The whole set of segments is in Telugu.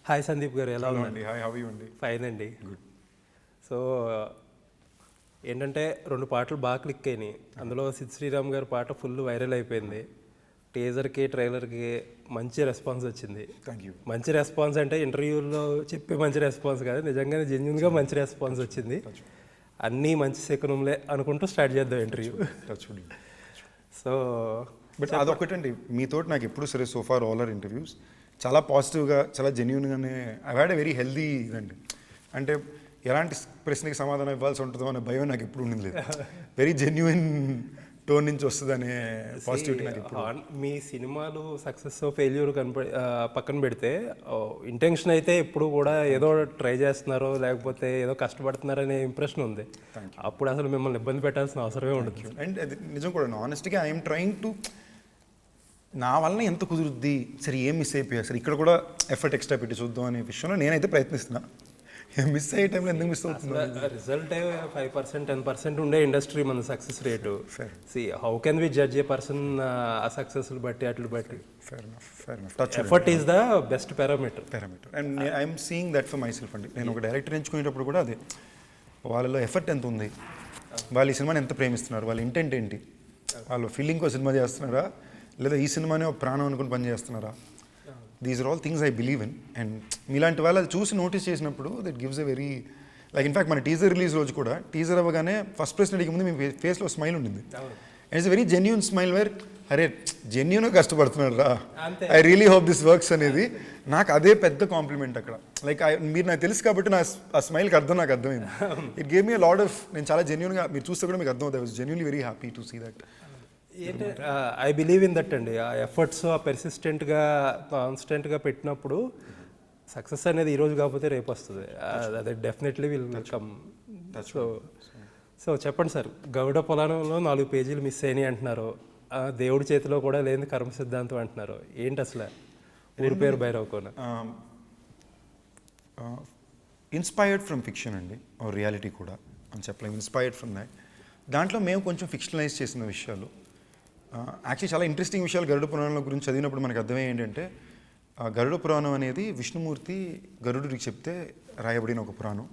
హాయ్ సందీప్ గారు, ఎలా ఉందండి? హాయ్, హౌ ఆర్ యు అండి? ఫైన్ అండి. గుడ్. సో ఏంటంటే 2 పాటలు బాగా క్లిక్ అయినాయి. అందులో సిద్ శ్రీరామ్ గారి పాట ఫుల్ వైరల్ అయిపోయింది. టీజర్కి ట్రైలర్కి మంచి రెస్పాన్స్ వచ్చింది. Thank you. మంచి రెస్పాన్స్ అంటే ఇంటర్వ్యూలో చెప్పే మంచి రెస్పాన్స్ కాదు, నిజంగానే జెన్యున్గా మంచి రెస్పాన్స్ వచ్చింది. అన్నీ మంచి శకునంలే అనుకుంటూ స్టార్ట్ చేద్దాం ఇంటర్వ్యూ. సో బట్ అదొకటండి, మీతో నాకు ఎప్పుడు సరే సోఫార్ ఆల్ ఆర్ ఇంటర్వ్యూస్ చాలా పాజిటివ్గా, చాలా జెన్యున్గానే I had a very healthy ఇదండి. అంటే ఎలాంటి ప్రశ్నకి సమాధానం ఇవ్వాల్సి ఉంటుందో అనే భయం నాకు ఎప్పుడు ఉండింది లేదు. వెరీ జెన్యున్ టోన్ నుంచి వస్తుందనే పాజిటివిటీ నాకు ఇప్పుడు. మీ సినిమాలు సక్సెస్ ఫెయిల్యూర్ పక్కన పెడితే ఇంటెన్షన్ అయితే ఇప్పుడు కూడా ఏదో ట్రై చేస్తున్నారో లేకపోతే ఏదో కష్టపడుతున్నారనే ఇంప్రెషన్ ఉంది. అప్పుడు అసలు మిమ్మల్ని ఇబ్బంది పెట్టాల్సిన అవసరమే ఉండదు. అండ్ అది నిజం కూడా, ఆనెస్ట్గా ఐఎమ్ ట్రయింగ్ టు, నా వలన ఎంత కుదురుద్ది, సరే ఏం మిస్ అయిపోయా, సరే ఇక్కడ కూడా ఎఫర్ట్ ఎక్స్ట్రా పెట్టి చూద్దాం అనే విషయంలో నేనైతే ప్రయత్నిస్తున్నా. మిస్ అయ్యే టైంలో ఎందుకు మిస్ అవుతుంది? రిజల్ట్ 5% 10% ఉండే ఇండస్ట్రీ మన success rate. How can we judge a person ఆ సక్సెస్ బట్టి అట్లు బట్టి? Effort is the best parameter. And I'm seeing that for myself అండి. నేను ఒక డైరెక్టర్ ఎంచుకునేటప్పుడు కూడా అదే, వాళ్ళలో ఎఫర్ట్ ఎంత ఉంది, వాళ్ళు ఈ సినిమాని ఎంత ప్రేమిస్తున్నారు, వాళ్ళ ఇంటెంట్ ఏంటి, వాళ్ళు ఫీలింగ్కో సినిమా చేస్తున్నారా లేదా ఈ సినిమానే ఒక ప్రాణం అనుకుని పని చేస్తున్నారా? These are all things I believe in. And మీలాంటి వాళ్ళు అది చూసి నోటీస్ చేసినప్పుడు that gives a very, like in fact మన టీజర్ రిలీజ్ రోజు కూడా టీజర్ అవ్వగానే ఫస్ట్ ప్రెస్ అడిగే ముందు మీ ఫేస్లో స్మైల్ ఉండింది. And it's very genuine smile where, అరే జెన్యూన్గా కష్టపడుతున్నాడు రా, I really hope this works అనేది నాకు అదే పెద్ద కాంప్లిమెంట్ అక్కడ. లైక్ మీరు నాకు తెలుసు కాబట్టి ఆ స్మైల్కి అర్థం నాకు అర్థమైంది. It gave me a lot of, నేను చాలా జెన్యూన్గా, మీరు చూస్తే కూడా మీకు అర్థం అవుతుంది. I was genuinely very happy to see that. I believe in that అండి. ఆ ఎఫర్ట్స్ ఆ పెర్సిస్టెంట్గా కాన్స్టెంట్గా పెట్టినప్పుడు సక్సెస్ అనేది ఈరోజు కాకపోతే రేపు వస్తుంది. అది డెఫినెట్లీ విల్ కమ్. సో చెప్పండి సార్, గౌడ పొలానంలో 4 పేజీలు మిస్ అయినాయి అంటున్నారు, దేవుడి చేతిలో కూడా లేని కర్మ సిద్ధాంతం అంటున్నారు. ఏంటి అసలు ఊరు పేరు భైరవకోన? ఇన్స్పైర్డ్ ఫ్రమ్ ఫిక్షన్ అండి, ఆర్ రియాలిటీ కూడా అని చెప్పలేము. Inspired from that. దాంట్లో మేము కొంచెం ఫిక్షనలైజ్ చేసిన విషయాలు, యాక్చువల్లీ చాలా ఇంట్రెస్టింగ్ విషయాలు గరుడ పురాణం గురించి చదివినప్పుడు మనకు అర్థమయ్యే ఏంటంటే, గరుడ పురాణం అనేది విష్ణుమూర్తి గరుడికి చెప్తే రాయబడిన ఒక పురాణం,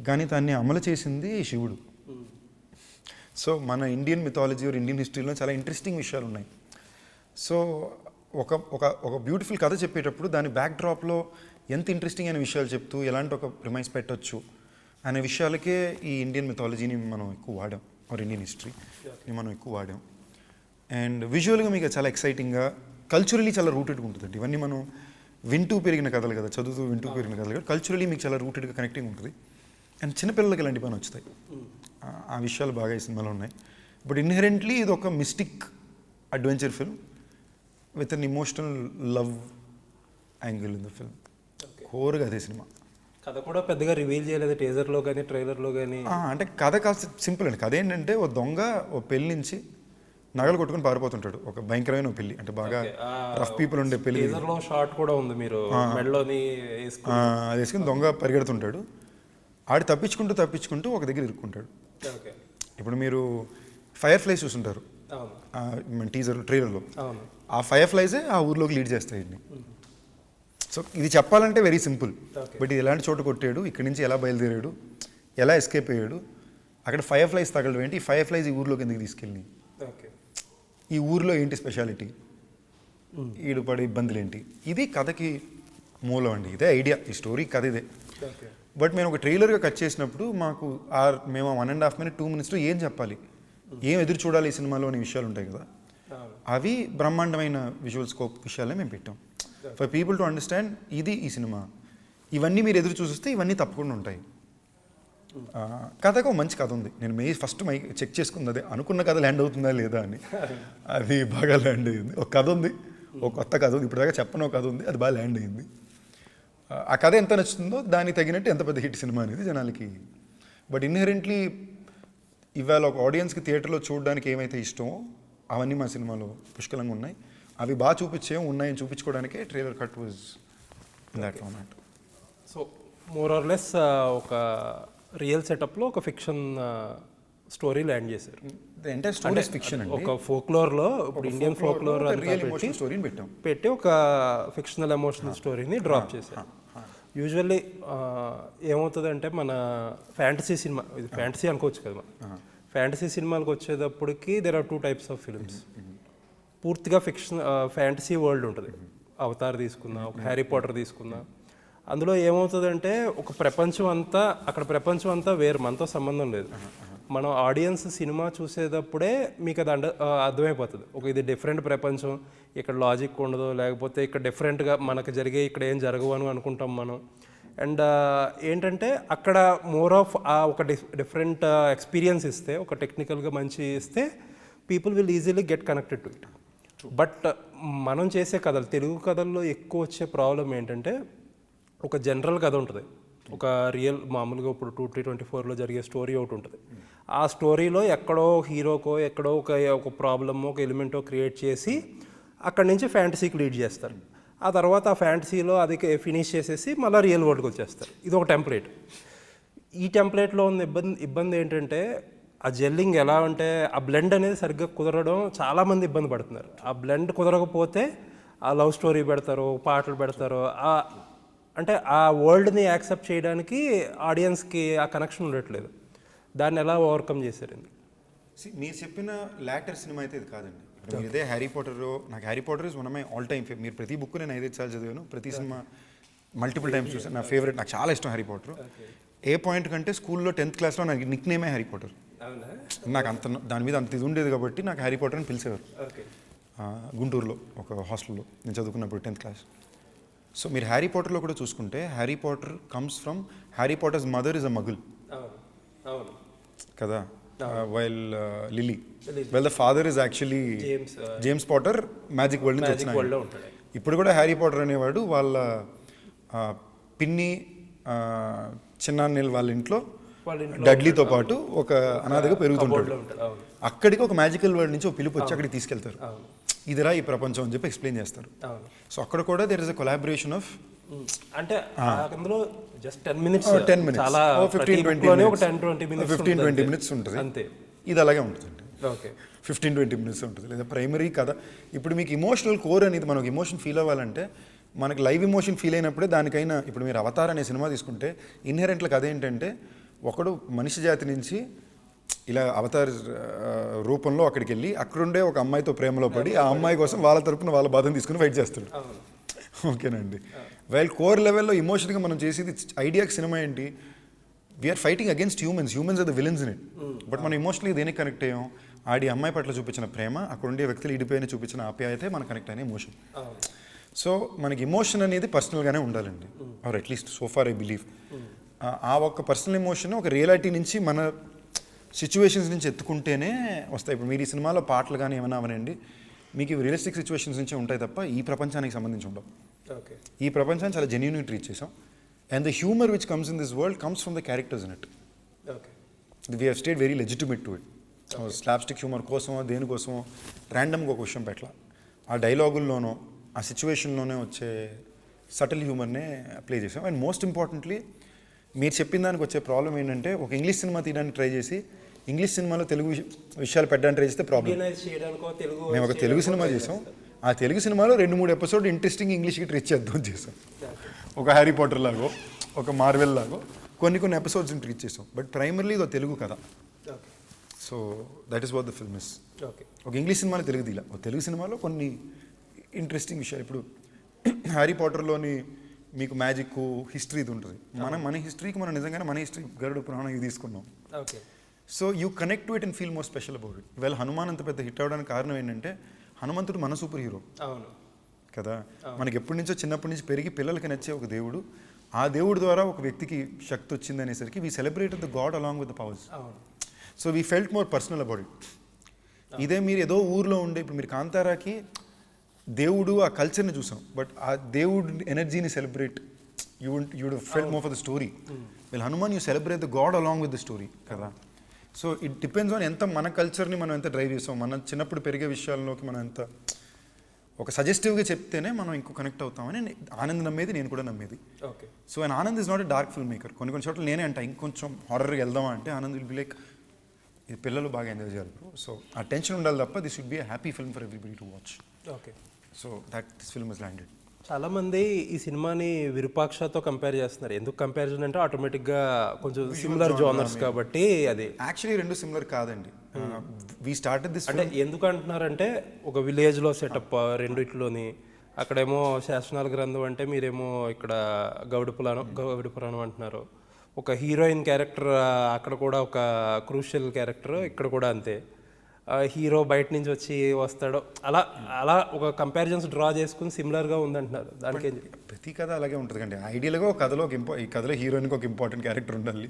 కానీ దాన్ని అమలు చేసింది శివుడు. సో మన ఇండియన్ మిథాలజీ ఆర్ ఇండియన్ హిస్టరీలో చాలా ఇంట్రెస్టింగ్ విషయాలు ఉన్నాయి. సో ఒక ఒక ఒక బ్యూటిఫుల్ కథ చెప్పేటప్పుడు దాని బ్యాక్ డ్రాప్లో ఎంత ఇంట్రెస్టింగ్ అయిన విషయాలు చెప్తూ ఎలాంటి ఒక ప్రిమైస్ పెట్టచ్చు అనే విషయాలకే ఈ ఇండియన్ మిథాలజీని మనం ఎక్కువ వాడాం, ఆర్ ఇండియన్ హిస్టరీని మనం ఎక్కువ వాడాం. అండ్ విజువల్గా మీకు చాలా ఎక్సైటింగ్గా, కల్చరలీ చాలా రూటెడ్గా ఉంటుందండి. ఇవన్నీ మనం వింటూ పెరిగిన కథలు కదా, చదువుతూ వింటూ పెరిగిన కథలు కదా, కల్చరలీ మీకు చాలా రూటెడ్గా కనెక్టింగ్ ఉంటుంది. అండ్ చిన్నపిల్లలకి ఇలాంటి పని వచ్చుతాయి. ఆ విషయాలు బాగా ఈ సినిమాలో ఉన్నాయి. బట్ ఇన్హెరెంట్లీ ఇది ఒక mystic adventure film with an emotional love angle in the film. కోరుగా అదే సినిమా. కథ కూడా పెద్దగా రివీల్ చేయలేదు టీజర్లో కానీ ట్రైలర్లో కానీ. అంటే కథ కాస్త సింపుల్ అండి. కథ ఏంటంటే, ఓ దొంగ ఓ పెళ్లి నుంచి నగలు కొట్టుకుని పారిపోతుంటాడు. ఒక భయంకరమైన పెళ్లి, అంటే బాగా రఫ్ పీపుల్ ఉండే పెళ్లి. షార్ట్ కూడా ఉంది, మీరు మెడలోని అది వేసుకుని దొంగ పరిగెడుతుంటాడు. ఆడు తప్పించుకుంటూ ఒక దగ్గర ఇరుక్కుంటాడు. ఇప్పుడు మీరు ఫైర్ ఫ్లైస్ చూస్తుంటారు మన ట్రైలర్లో, ఆ ఫైర్ ఫ్లైసే ఆ ఊర్లోకి లీడ్ చేస్తాయి. సో ఇది చెప్పాలంటే వెరీ సింపుల్, బట్ ఇది ఎలాంటి చోట కొట్టాడు, ఇక్కడి నుంచి ఎలా బయలుదేరాడు, ఎలా ఎస్కేప్ అయ్యాడు, అక్కడ ఫైర్ ఫ్లైస్ తగలడం ఏంటి, ఈ ఫైర్ ఫ్లైస్ ఈ ఊర్లోకి ఎందుకు తీసుకెళ్ళి, ఈ ఊర్లో ఏంటి స్పెషాలిటీ, ఈడు పడే ఇబ్బందులు ఏంటి, ఇది కథకి మూలం అండి. ఇదే ఐడియా, ఈ స్టోరీ కథ ఇదే. బట్ మేము ఒక ట్రైలర్గా కట్ చేసినప్పుడు మేము 1.5 minute 2 minutesలో ఏం చెప్పాలి, ఏం ఎదురు చూడాలి ఈ సినిమాలో అనే విషయాలు ఉంటాయి కదా, అవి బ్రహ్మాండమైన విజువల్ స్కోప్ విషయాలే మేము పెట్టాం. ఫర్ పీపుల్ టు అండర్స్టాండ్ ఇది ఈ సినిమా, ఇవన్నీ మీరు ఎదురు చూస్తే ఇవన్నీ తప్పకుండా ఉంటాయి. కథకు మంచి కథ ఉంది. నేను ఫస్ట్ చెక్ చేసుకుంది అదే, అనుకున్న కథ ల్యాండ్ అవుతుందా లేదా అని. అది బాగా ల్యాండ్ అయ్యింది. ఒక కథ ఉంది, ఒక కొత్త కథ ఉంది, ఇప్పుడు దాకా చెప్పని ఒక కథ ఉంది, అది బాగా ల్యాండ్ అయ్యింది. ఆ కథ ఎంత నచ్చుతుందో దానికి తగినట్టు ఎంత పెద్ద హిట్ సినిమా అనేది జనాలకి. బట్ ఇన్హెరెంట్లీ ఇవాళ ఒక ఆడియన్స్కి థియేటర్లో చూడడానికి ఏమైతే ఇష్టమో అవన్నీ మా సినిమాలో పుష్కలంగా ఉన్నాయి. అవి బాగా ఉన్నాయని చూపించుకోవడానికే trailer cut was in that format. So more or less ఒక రియల్ సెటప్లో ఒక ఫిక్షన్ స్టోరీ ల్యాండ్ చేశారు. ఎంటైర్ స్టోరీ ఫిక్షన్ అండి. ఒక ఫోక్లోర్లో, ఇప్పుడు ఇండియన్ ఫోక్లోర్ స్టోరీని పెట్టి ఒక ఫిక్షనల్ ఎమోషనల్ స్టోరీని డ్రాప్ చేశారు. యూజువల్లీ ఏమవుతుందంటే మన ఫ్యాంటసీ సినిమా, ఇది ఫ్యాంటసీ అనుకోవచ్చు కదా మనం, ఫ్యాంటసీ సినిమాలకు వచ్చేటప్పటికి there are 2 types of films. పూర్తిగా ఫిక్షన్ ఫ్యాంటసీ వరల్డ్ ఉంటుంది. అవతార్ తీసుకున్నా, ఒక హ్యారీ పాటర్ తీసుకున్నా, అందులో ఏమవుతుందంటే ఒక ప్రపంచం అంతా, అక్కడ ప్రపంచం అంతా వేరు, మనతో సంబంధం లేదు. మనం ఆడియన్స్ సినిమా చూసేటప్పుడే మీకు అది అర్థమైపోతుంది. ఇది డిఫరెంట్ ప్రపంచం, ఇక్కడ లాజిక్ ఉండదు, లేకపోతే ఇక్కడ డిఫరెంట్గా మనకు జరిగే ఇక్కడ ఏం జరగవు అని అనుకుంటాం మనం. అండ్ ఏంటంటే అక్కడ మోర్ ఆఫ్ ఒక డిఫరెంట్ ఎక్స్పీరియన్స్ ఇస్తే, ఒక టెక్నికల్గా మంచి ఇస్తే people will easily get connected to it. But మనం చేసే కథలు, తెలుగు కథల్లో ఎక్కువ వచ్చే ప్రాబ్లం ఏంటంటే ఒక జనరల్ కథ ఉంటుంది, ఒక రియల్ మామూలుగా ఇప్పుడు 2024లో జరిగే స్టోరీ ఒకటి ఉంటుంది. ఆ స్టోరీలో ఎక్కడో హీరోకో ఎక్కడో ఒక ప్రాబ్లమో ఒక ఎలిమెంటో క్రియేట్ చేసి అక్కడి నుంచి ఫ్యాంటసీకి లీడ్ చేస్తారు. ఆ తర్వాత ఆ ఫ్యాంటసీలో అది ఫినిష్ చేసేసి మళ్ళీ రియల్ వరల్డ్కి వచ్చేస్తారు. ఇది ఒక టెంప్లెట్. ఈ టెంప్లెట్లో ఉన్న ఇబ్బంది ఏంటంటే ఆ జెల్లింగ్ ఎలా అంటే ఆ బ్లెండ్ అనేది సరిగ్గా కుదరడం చాలామంది ఇబ్బంది పడుతున్నారు. ఆ బ్లెండ్ కుదరకపోతే ఆ లవ్ స్టోరీ పెడతారు, పాటలు పెడతారు, అంటే ఆ వరల్డ్ని యాక్సెప్ట్ చేయడానికి ఆడియన్స్కి ఆ కనెక్షన్ ఉండట్లేదు. దాన్ని ఎలా ఓవర్కమ్ చేశారు? మీరు చెప్పిన లాటర్ సినిమా అయితే ఇది కాదండి. మీరు ఇదే హ్యారీ పాటర్, నాకు Harry Potter is one of my all time favourite. మీరు ప్రతి బుక్ నేను 5 సార్లు చదివాను, ప్రతి సినిమా మల్టిపుల్ టైమ్స్ చూసాను. నా ఫేవరెట్, నాకు చాలా ఇష్టం హ్యారీ పాటర్. ఏ పాయింట్ కంటే స్కూల్లో 10th క్లాస్లో నాకు నిక్ నేమే హ్యారీ పాటర్. నాకు అంత దాని మీద అంత ఇది ఉండేది కాబట్టి నాకు హ్యారీ పాటర్ అని పిలిచేవారు. గుంటూరులో ఒక హాస్టల్లో నేను చదువుకున్నప్పుడు 10th క్లాస్. సో మీరు హ్యారీ పాటర్లో కూడా చూసుకుంటే Harry Potter comes from Harry Potter's mother is a muggle కదా, while Lily well the father is actually James Potter magic world నుంచి వచ్చిన. ఇప్పుడు కూడా హ్యారీ పాటర్ అనేవాడు వాళ్ళ పిన్ని చిన్నాన్నీళ్ళ వాళ్ళ ఇంట్లో డడ్లీతో పాటు ఒక అనాథగా పెరుగుతుంటాడు. అక్కడికి ఒక మ్యాజికల్ వరల్డ్ నుంచి ఒక పిలుపు వచ్చి అక్కడికి తీసుకెళ్తారు. ఇదిరా ఈ ప్రపంచం అని చెప్పి ఎక్స్ప్లెయిన్ చేస్తారు. సో అక్కడ కూడా there is a collaboration of, అంటే అందులో జస్ట్ 10 minutes 15-20 minutes ఉంటుంది అంతే. ఇది అలాగే ఉంటుందండి, 15-20 minutes ఉంటుంది. లేదా ప్రైమరీ కథ. ఇప్పుడు మీకు ఇమోషనల్ కోర్ అనేది, మనకు ఇమోషన్ ఫీల్ అవ్వాలంటే మనకి లైవ్ ఇమోషన్ ఫీల్ అయినప్పుడే దానికైనా. ఇప్పుడు మీరు అవతార్ అనే సినిమా తీసుకుంటే ఇన్హెరెంట్ల కథ ఏంటంటే ఒకడు మనిషి జాతి నుంచి ఇలా అవతార్ రూపంలో అక్కడికి వెళ్ళి అక్కడుండే ఒక అమ్మాయితో ప్రేమలో పడి ఆ అమ్మాయి కోసం వాళ్ళ తరపున వాళ్ళ బాధను తీసుకుని ఫైట్ చేస్తాడు. ఓకేనండి. వైల్ కోర్ లెవెల్లో ఇమోషన్గా మనం చేసేది ఐడియాకి సినిమా ఏంటి, we're fighting against humans or the villains in it. But మనం ఇమోషనల్గా దేనికి కనెక్ట్ అయ్యాం, ఆడి అమ్మాయి పట్ల చూపించిన ప్రేమ, అక్కడ ఉండే వ్యక్తులు ఇడిపోయిన చూపించిన ఆప్యాయతే మనం కనెక్ట్ అయిన ఎమోషన్. సో మనకి ఎమోషన్ అనేది పర్సనల్గానే ఉండాలండి, or at least so far I believe. ఆ ఒక్క పర్సనల్ ఎమోషన్ ఒక రియాలిటీ నుంచి మన సిచ్యువేషన్స్ నుంచి ఎత్తుకుంటేనే వస్తాయి. ఇప్పుడు మీరు ఈ సినిమాలో పాటలు కానీ ఏమైనా అవనండి, మీకు రియలిస్టిక్ సిచ్యువేషన్స్ నుంచే ఉంటాయి తప్ప ఈ ప్రపంచానికి సంబంధించి ఉండవు. ఈ ప్రపంచాన్ని చాలా జెన్యూన్గా ట్రీట్ చేసాం. And the humour which comes in this world comes from the characters in it. We have stayed very legitimate to it. Slapstick humour కోసమో దేనికోసమో ర్యాండమ్గా ఒక క్వశ్చన్ పెట్టాల, ఆ డైలాగుల్లోనో ఆ సిచ్యువేషన్లోనే వచ్చే సటిల్ హ్యూమర్నే ప్లే చేసాం. అండ్ మోస్ట్ ఇంపార్టెంట్లీ మీరు చెప్పిన దానికి వచ్చే ప్రాబ్లం ఏంటంటే, ఒక ఇంగ్లీష్ సినిమా తీయడానికి ట్రై చేసి ఇంగ్లీష్ సినిమాలో తెలుగు విషయాలు పెట్టడానికి ట్రై చేస్తే ప్రాబ్లం. మేము ఒక తెలుగు సినిమా చేసాం, ఆ తెలుగు సినిమాలో 2-3 ఎపిసోడ్ ఇంట్రెస్టింగ్ ఇంగ్లీష్కి ట్రీట్ చేద్దాం చేసాం. ఒక హ్యారీ పాటర్ లాగో, ఒక మార్వెల్ లాగో కొన్ని ఎపిసోడ్స్ని ట్రీట్ చేసాం. బట్ ప్రైమర్లీ ఇది తెలుగు కథ. So that is what the film is. ఒక ఇంగ్లీష్ సినిమాలో తెలుగు తీలా, ఒక తెలుగు సినిమాలో కొన్ని ఇంట్రెస్టింగ్ విషయాలు. ఇప్పుడు హ్యారీ పాటర్లోని మీకు మ్యాజిక్ హిస్టరీ ఇది ఉంటుంది. మన హిస్టరీకి మనం నిజంగానే మన హిస్టరీ గరుడు పురాణం ఇది తీసుకున్నాం. So you connect to it and feel more special about it. Well Hanuman అంత పెద్ద హిట్ అవ్వడానికి కారణం ఏంటంటే హనుమంతుడు మన సూపర్ హీరో కదా. మనకి ఎప్పటి నుంచో చిన్నప్పటి నుంచి పెరిగి పిల్లలకి నచ్చే ఒక దేవుడు, ఆ దేవుడి ద్వారా ఒక వ్యక్తికి శక్తి వచ్చింది అనేసరికి we celebrated the God along with the powers. So we felt more personal about it. ఇదే మీరు ఏదో ఊర్లో ఉండే, ఇప్పుడు మీరు కాంతారాకి దేవుడు ఆ కల్చర్ని చూసాం, బట్ ఆ దేవుడు ఎనర్జీని celebrate you felt more for the story. Well Hanuman you celebrate the God along with the story కదా. సో ఇట్ డిపెండ్స్ ఆన్ ఎంత మన కల్చర్ని మనం ఎంత డ్రైవ్ చేస్తాం, మన చిన్నప్పుడు పెరిగే విషయాల్లోకి మనం ఎంత ఒక సజెస్టివ్గా చెప్తేనే మనం ఇంకో కనెక్ట్ అవుతామని ఆనంద్ నమ్మేది, నేను కూడా నమ్మేది. So and Anand is not a dark film maker. కొన్ని చోట్ల నేనే అంట ఇంకొంచెం హారర్గా వెళ్దామా అంటే ఆనంద్ విల్ బి లైక్ ఇది పిల్లలు బాగా ఎంజాయ్ చేయాలి బ్రో. సో ఆ టెన్షన్ ఉండాలి తప్ప this should be a happy film for everybody to watch. So that this film is landed. చాలామంది ఈ సినిమాని విరూపాక్షతో కంపేర్ చేస్తున్నారు. ఎందుకు కంపారిజన్ అంటే ఆటోమేటిక్గా కొంచెం సిమిలర్ జోనర్స్ కాబట్టి అది. యాక్చువల్లీ రెండు సిమిలర్ కాదండి. వీ స్టార్టెడ్ దిస్ అంటే ఎందుకు అంటున్నారంటే ఒక విలేజ్లో సెటప్ రెండిట్లోని, అక్కడేమో శాసనాల గ్రంథం అంటే మీరేమో ఇక్కడ గౌడి పురాణం అంటున్నారు. ఒక హీరోయిన్ క్యారెక్టర్ అక్కడ కూడా ఒక క్రూషియల్ క్యారెక్టర్, ఇక్కడ కూడా అంతే. హీరో బయట నుంచి వచ్చి వస్తాడో అలా అలా ఒక కంపారిజన్స్ డ్రా చేసుకుని సిమిలర్గా ఉందంటున్నారు. దానికి ప్రతి కథ అలాగే ఉంటుంది కండి. ఐడియల్గా ఒక కథలో ఈ కథలో హీరోయిన్కి ఒక ఇంపార్టెంట్ క్యారెక్టర్ ఉండాలి,